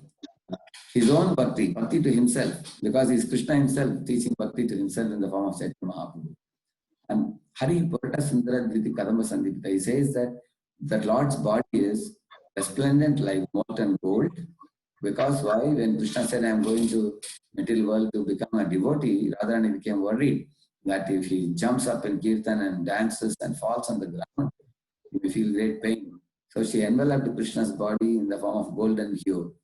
His own bhakti, bhakti to himself, because he is Krishna himself teaching bhakti to himself in the form of Chaitanya Mahaprabhu. And Hari Purata Sundara Dhriti Kadamba Sandipita, he says that Lord's body is resplendent like molten gold. Because why? When Krishna said, I am going to material world to become a devotee, Radharani became worried that if he jumps up in kirtan and dances and falls on the ground, he will feel great pain. So she enveloped Krishna's body in the form of golden hue.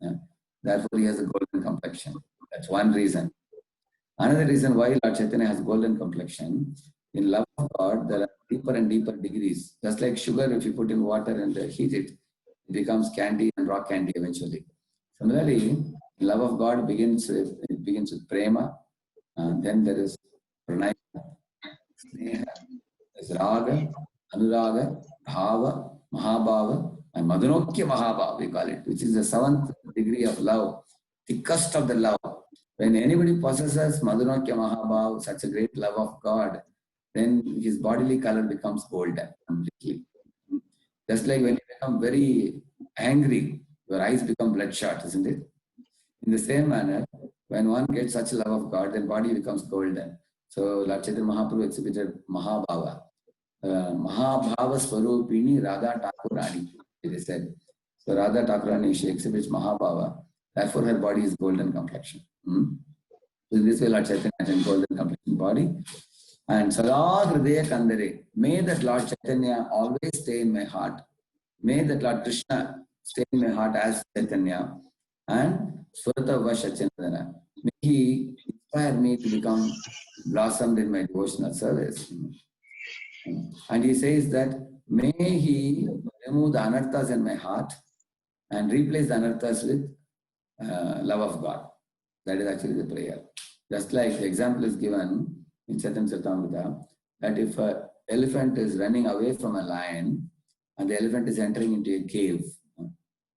Therefore, he has a golden complexion. That's one reason. Another reason why Lord Chaitanya has golden complexion, in love of God, there are deeper and deeper degrees. Just like sugar, if you put in water and heat it, it becomes candy and rock candy eventually. Similarly, in love of God begins with prema, then there is pranaya, sneha, there's raga, anuraga, bhava, mahabhava, and madhunokya mahabhava, we call it, which is the 7th degree of love, thickest of the love. When anybody possesses madhunokya mahabhava, such a great love of God, then his bodily color becomes golden completely. Just like when you become very angry, your eyes become bloodshot, isn't it? In the same manner, when one gets such love of God, then body becomes golden. So Lord Chaitanya Mahaprabhu exhibited Mahabhava. Mahabhava Swarupini Radha Thakurani, it is said. So Radha Thakurani, she exhibits Mahabhava. Therefore, her body is golden complexion. So in this way, Lord Chaitanya has a golden complexion body. And Sada Hridaya Kandare, may that Lord Chaitanya always stay in my heart. May that Lord Krishna stay in my heart as Chaitanya. And Surata Vashachandana, may he inspire me to become blossomed in my devotional service. And he says that, may he remove the anarthas in my heart and replace the anarthas with love of God. That is actually the prayer. Just like the example is given in Chaitanya Charitamrita, that if an elephant is running away from a lion and the elephant is entering into a cave,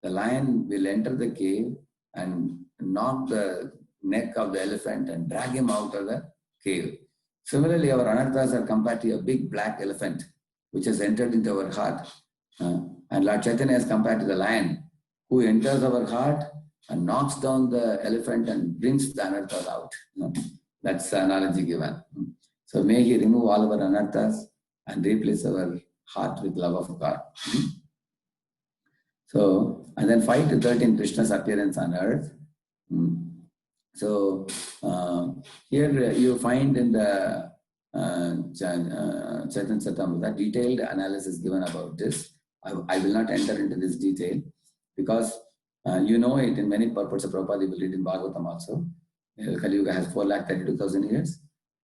the lion will enter the cave and knock the neck of the elephant and drag him out of the cave. Similarly, our anarthas are compared to a big black elephant which has entered into our heart. And Lord Chaitanya is compared to the lion who enters our heart and knocks down the elephant and brings the anarthas out. That's the analogy given. So may he remove all our anarthas and replace our heart with love of God. So, and then 5 to 13, Krishna's appearance on earth. So, here you find in the Chaitanya Charitamrita detailed analysis given about this. I will not enter into this detail because you know it in many purports of Prabhupada. You will read in Bhagavatam also. Kali Yuga has 432,000 years,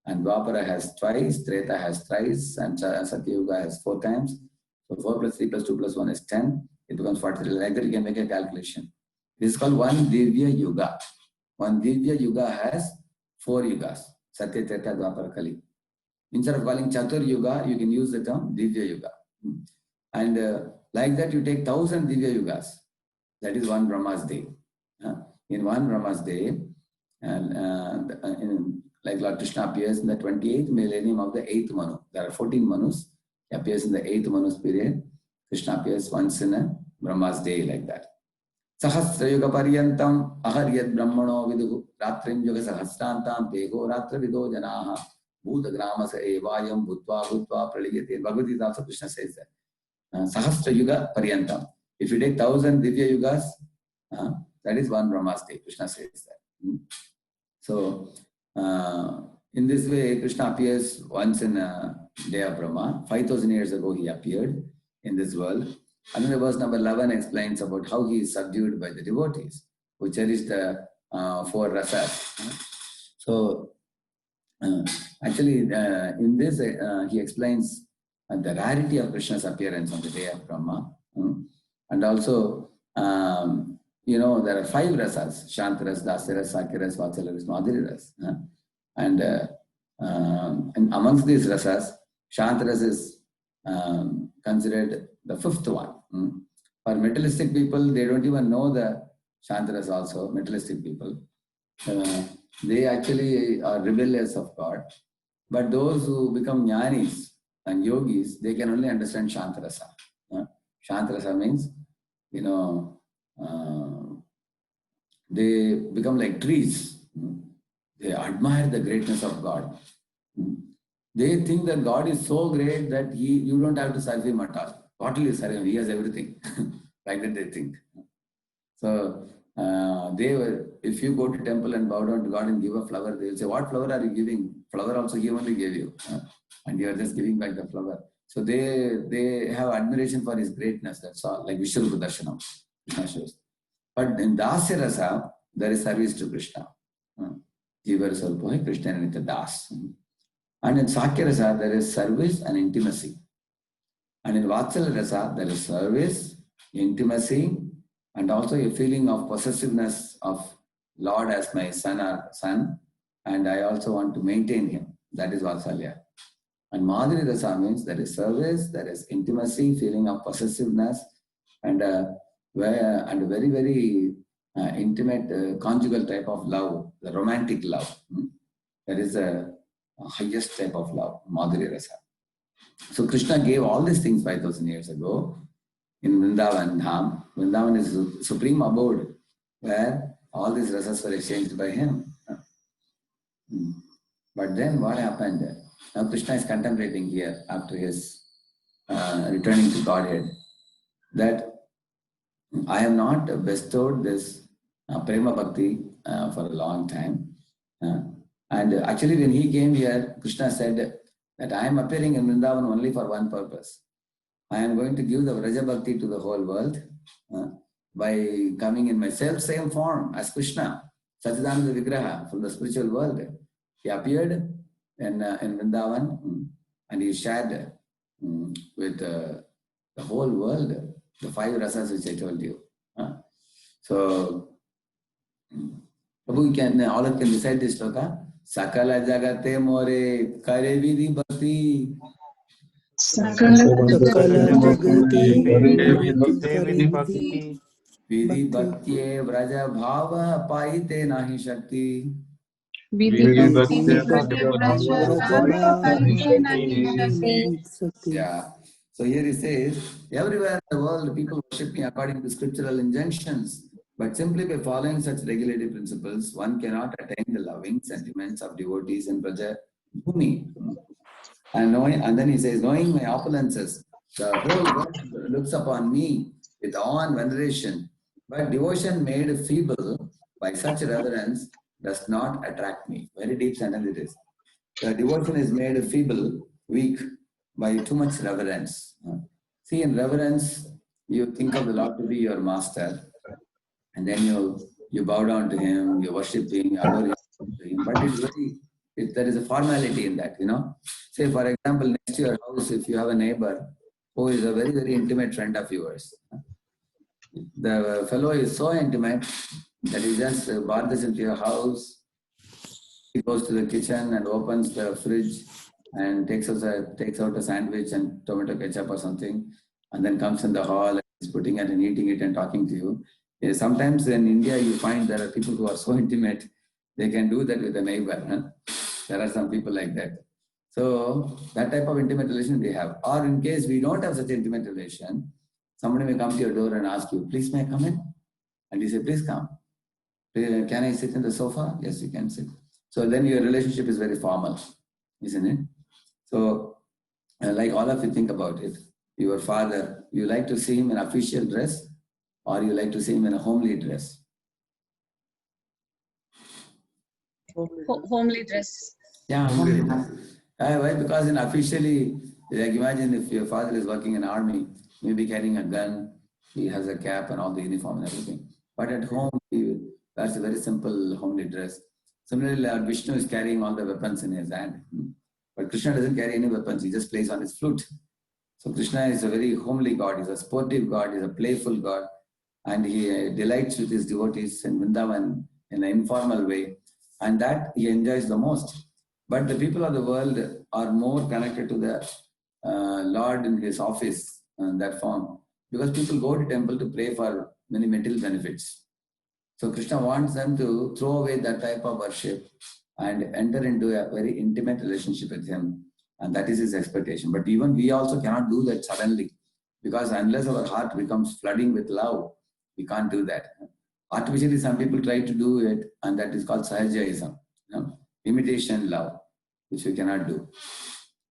and Dwapara has twice, Treta has thrice, and Satya Yuga has 4 times. So 4 plus 3 plus 2 plus 1 is 10. It becomes 43. Like that, you can make a calculation. This is called one Divya Yuga. One Divya Yuga has 4 yugas: Satya, Treta, Dwapara, Kali. Instead of calling Chatur Yuga, you can use the term Divya Yuga. And like that, you take 1,000 Divya Yugas. That is one Brahma's day. In one Brahma's day, like Lord Krishna appears in the 28th millennium of the 8th Manu. There are 14 Manus. He appears in the 8th Manu's period. Krishna appears once in a Brahma's day, like that. Sahasra Yuga Paryantam Aharyad Brahmano Vidu Ratrim Yuga Sahasrantam Tego Ratra Vido Janaha Bhuta Gramasa Evayam Bhutva Bhutva Praliyate. Bhagavad Gita also Krishna says that. Sahasra Yuga Paryantam. If you take 1,000 Divya Yugas, that is one Brahma's day. Krishna says that. So, in this way, Krishna appears once in a day of Brahma. 5,000 years ago, he appeared in this world. And then verse number 11 explains about how he is subdued by the devotees who cherish the 4 rasas. So, actually, in this, he explains the rarity of Krishna's appearance on the day of Brahma. And also, you know, there are 5 rasas: Shantaras, Dasaras, Sakyaras, Vatsalaras, Madhuriras. And amongst these rasas, Shantaras is considered the 5th one. For materialistic people, they don't even know the Shantaras also, materialistic people. They actually are rebellious of God. But those who become jnanis and yogis, they can only understand Shantarasa. Shantarasa means, you know, they become like trees. They admire the greatness of God. They think that God is so great that you don't have to serve him at all. What will you serve him? He has everything. Like that they think. So, if you go to temple and bow down to God and give a flower, they will say, what flower are you giving? Flower also he only gave you. And you are just giving back the flower. So they have admiration for his greatness. That's all. Like Vishwarupa Darshanam. Krishna shows. But in Dasya Rasa, there is service to Krishna. Jiva Sarpohi, Krishna and Nitya Das. And in Sakya Rasa, there is service and intimacy. And in Vatsala Rasa, there is service, intimacy, and also a feeling of possessiveness of Lord as my son, and I also want to maintain him. That is Vatsalya. And Madhuri Rasa means there is service, there is intimacy, feeling of possessiveness, and a very, very intimate conjugal type of love, the romantic love. That is the highest type of love, Madhuri Rasa. So Krishna gave all these things 5,000 years ago in Vrindavan Dham. Vrindavan is the supreme abode where all these rasas were exchanged by him. But then what happened? Now Krishna is contemplating here after his returning to Godhead that I have not bestowed this prema bhakti for a long time. And actually when he came here, Krishna said that I am appearing in Vrindavan only for one purpose. I am going to give the Vraja Bhakti to the whole world by coming in my self-same form as Krishna, Satchidananda Vigraha from the spiritual world. He appeared in Vrindavan and he shared with the whole world, the 5 rasas which I told you. So, Prabhu, all of can recite this sloka. Sakala jagate more kare vidhi bhakti. Sakala jagate Vidhi Bhakti. Vidhi bhakti vraja bhava paite nahi shakti. Vidhi bhakti Yeah. So here he says, everywhere in the world, people worship me according to scriptural injunctions. But simply by following such regulative principles, one cannot attain the loving sentiments of devotees in Braja Bhumi. And then he says, knowing my opulences, the whole world looks upon me with awe and veneration. But devotion made feeble by such reverence does not attract me. Very deep sentence it is. The devotion is made feeble, weak, by too much reverence. See, in reverence, you think of the Lord to be your master, and then you bow down to him, you worship him, you adore him. But there is a formality in that, Say, for example, next to your house, if you have a neighbor who is a very, very intimate friend of yours, the fellow is so intimate that he just barges into your house, he goes to the kitchen and opens the fridge and takes out a sandwich and tomato ketchup or something, and then comes in the hall and is putting it and eating it and talking to you. Sometimes in India, you find there are people who are so intimate, they can do that with a neighbor. There are some people like that. So that type of intimate relation they have. Or in case we don't have such intimate relation, somebody may come to your door and ask you, please may I come in? And you say, please come. Can I sit in the sofa? Yes, you can sit. So then your relationship is very formal, isn't it? So like all of you think about it. Your father, you like to see him in official dress or you like to see him in a homely dress? Homely dress. Yeah, homely dress. Why? Because in officially, like imagine if your father is working in army, maybe carrying a gun, he has a cap and all the uniform and everything. But at home, that's a very simple homely dress. Similarly, Lord Vishnu is carrying all the weapons in his hand. But Krishna doesn't carry any weapons, he just plays on his flute. So Krishna is a very homely God, he's a sportive God, he's a playful God, and he delights with his devotees in Vrindavan in an informal way, and that he enjoys the most. But the people of the world are more connected to the Lord in his office in that form, because people go to temple to pray for many material benefits. So Krishna wants them to throw away that type of worship and enter into a very intimate relationship with him. And that is his expectation. But even we also cannot do that suddenly, because unless our heart becomes flooding with love, we can't do that. Artificially, some people try to do it, and that is called sahajaism, imitation love, which we cannot do.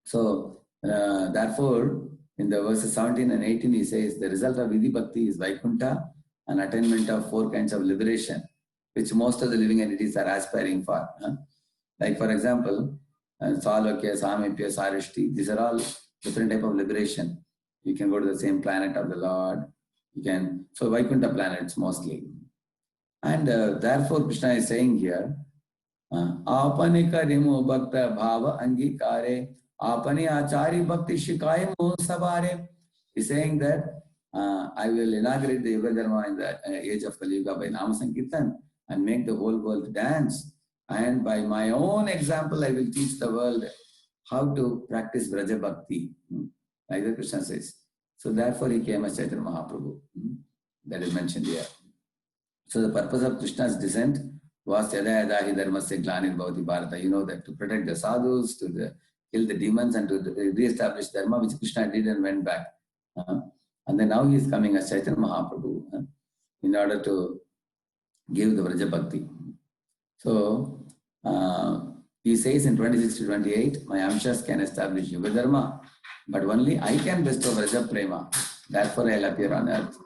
So, therefore, in the verses 17 and 18, he says, the result of Vidhi Bhakti is Vaikuntha, an attainment of 4 kinds of liberation, which most of the living entities are aspiring for. Like, for example, Salokya, Samipya, Sarishti, these are all different type of liberation. You can go to the same planet of the Lord. So Vaikuntha planets mostly. And therefore, Krishna is saying here, Apane karimu bhakta bhava angikare, apane achari bhakti shikaye mo sabare. He's saying that I will inaugurate the Yuga Dharma in the age of Kali Yuga by Nama Sankirtan and make the whole world dance. And by my own example, I will teach the world how to practice Vraja Bhakti. Like the Krishna says. So therefore he came as Chaitanya Mahaprabhu. That is mentioned here. So the purpose of Krishna's descent was Yada Yada Hi Dharmasya Glanir Bhavati Bharata. You know that to protect the sadhus, to kill the demons and to re-establish Dharma, which Krishna did and went back. And then now he is coming as Chaitanya Mahaprabhu in order to give the Vraja Bhakti. So he says in 26 to 28, my Amshas can establish Yuga Dharma, but only I can bestow Vraja Prema. Therefore I will appear on earth.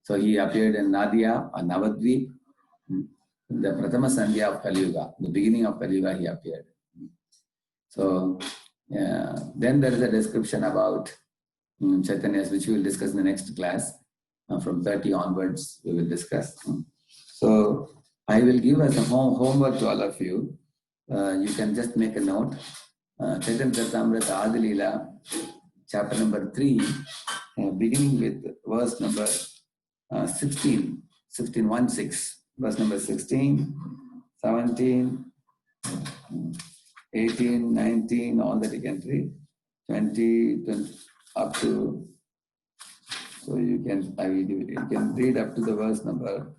So he appeared in Nadia or Navadvip, the Pratama Sandhya of Kali Yuga, the beginning of Kali Yuga he appeared. So then there is a description about Chaitanyas, which we will discuss in the next class. From 30 onwards, we will discuss. So I will give as a homework to all of you. You can just make a note. Chaitanya Charitamrita Adilila, chapter number 3, beginning with verse number 16, 16, verse number 16, 17, 18, 19, all that you can read, 20, up to, so you can read up to the verse number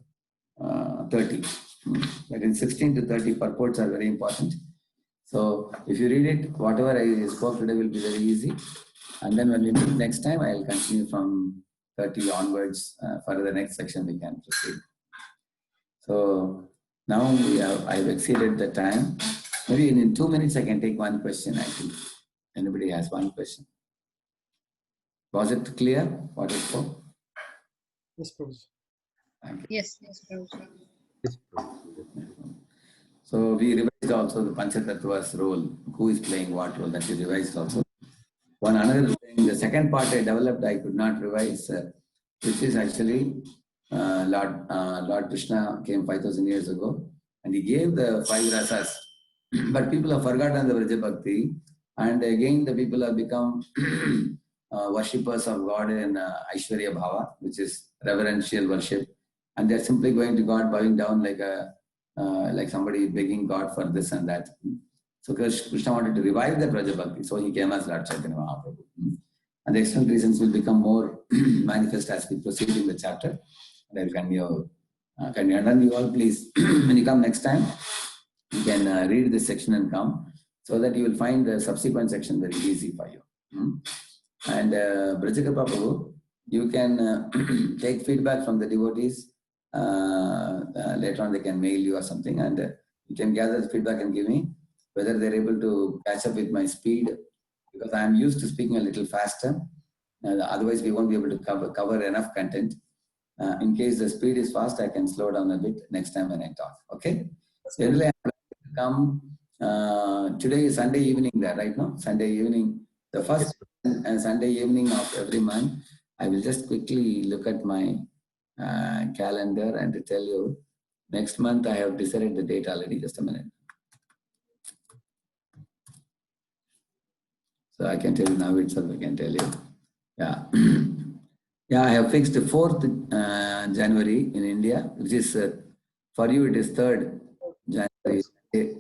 30. But in 16 to 30, purports are very important. So if you read it, whatever I spoke today will be very easy. And then when we meet next time, I'll continue from 30 onwards. For the next section, we can proceed. So now I've exceeded the time. Maybe in 2 minutes, I can take one question, I think. Anybody has one question? Was it clear what I spoke? Yes, Prabhuji. Thank you. Yes, Prabhuji. So we revised also the Panchatattva's role, who is playing what role, that we revised also. One another thing, the second part I developed, I could not revise, which is actually Lord Krishna came 5,000 years ago and he gave the 5 rasas, but people have forgotten the Vraja Bhakti, and again the people have become worshippers of God in Aishwarya Bhava, which is reverential worship, and they're simply going to God, bowing down like somebody begging God for this and that. So Krishna wanted to revive the Vraja Bhakti, so he came as Lord Chaitanya Mahaprabhu. And the external reasons will become more manifest as we proceed in the chapter. And I will continue. And then you all please, when you come next time, you can read this section and come, so that you will find the subsequent section very easy for you. And Brajakripa Prabhu, you can take feedback from the devotees. Later on they can mail you or something, and you can gather the feedback and give me whether they're able to catch up with my speed, because I am used to speaking a little faster. Otherwise we won't be able to cover enough content. In case the speed is fast, I can slow down a bit next time when I talk. Okay? Generally, I will come. Today is Sunday evening there, right now? Sunday evening. The first Sunday evening of every month, I will just quickly look at my calendar and to tell you. Next month, I have decided the date already. Just a minute. So I can tell you now itself, I can tell you. Yeah. Yeah, I have fixed the 4th January in India, which is, for you, it is 3rd January,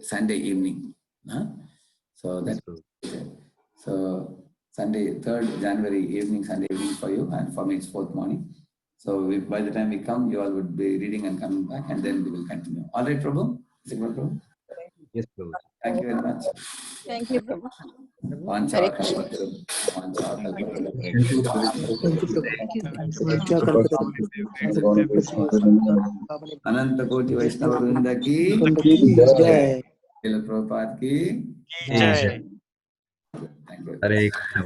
Sunday evening. So that's so Sunday, 3rd January evening, Sunday evening for you, and for me it's 4th morning. So by the time we come, you all would be reading and coming back, and then we will continue. All right, Prabhu? Is it good, Prabhu? Yes, Prabhu. Thank you very much. Thank you, Prabhu. Hare Krishna. अनंत कोटि वैष्णव वृंद की जय श्रील प्रभुपाद की जय Thank you. Hare Krishna.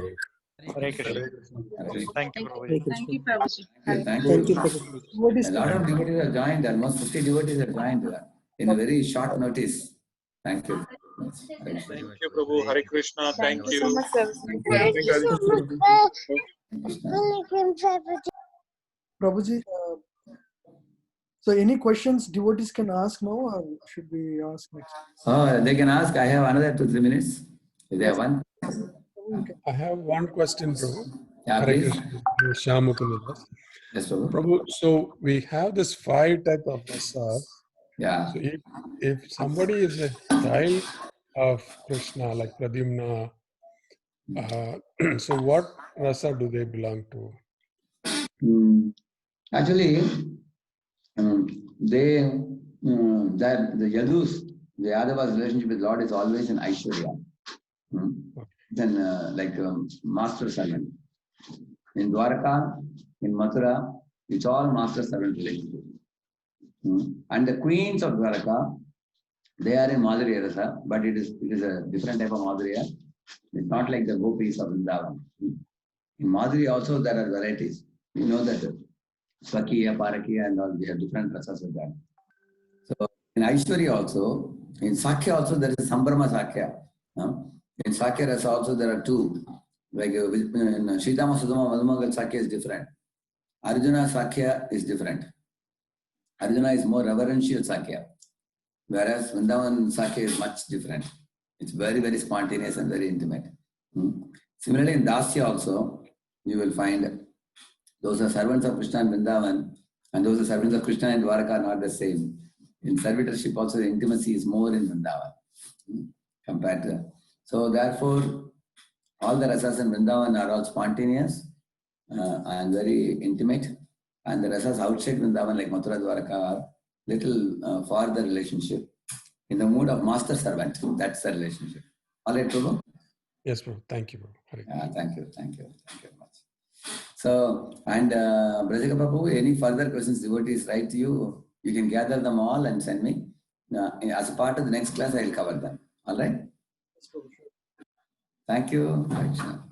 Hare Krishna. Thank you, Prabhuji. Thank you, Prabhuji. Thank Thank you, you. Prabhu. A lot of devotees have joined. Almost 50 devotees have joined in a very short notice. Thank you. Thank you, Prabhu. Hare Krishna. Thank you. so much, Prabhuji, so any questions devotees can ask now, or should we ask next? They can ask. I have another 2-3 minutes. Is there one? I have one question, Prabhu. Yeah, Hare please. Krishna. Shyamukunda. Yes, Prabhu. Prabhu, so we have this 5 type of prasad. Yeah. So if somebody is a child of Krishna, like Pradyumna, so what rasa do they belong to? Actually, that the Yadus, the Yadava's relationship with Lord is always in Aishwarya. Then like master servant. In Dwaraka, in Mathura, it's all master servant relationship. And the queens of Dwaraka, they are in Madhurya Rasa, but it is a different type of Madhurya. It's not like the gopis of Vrindavan. In Madhurya also there are varieties. You know that Swakiya, Parakiya and all, we have different rasas with that. So in Aishwarya also, in Sakya also there is Sambrama Sakya. In Sakya Rasa also there are 2. Like in Shridhama Sudama Madhumangal Sakya is different. Arjuna Sakya is different. Arjuna is more reverential Sakya, whereas Vrindavan Sakya is much different. It's very, very spontaneous and very intimate. Similarly, in Dasya also, you will find those are servants of Krishna in Vrindavan, and those are servants of Krishna in Dwaraka are not the same. In servitorship also, the intimacy is more in Vrindavan compared to. So therefore, all the rasas in Vrindavan are all spontaneous and very intimate, and the rasas outside Vrindavan, like Mathura, Dwaraka, are little farther relationship in the mood of master servant. That's the relationship. All right, Prabhu? Yes, Prabhu. Thank you, Prabhu. Hare Krishna. Thank you very much. So, and Brajaka Prabhu, any further questions devotees write to you, you can gather them all and send me. As a part of the next class, I will cover them. All right? Thank you. Hare Krishna.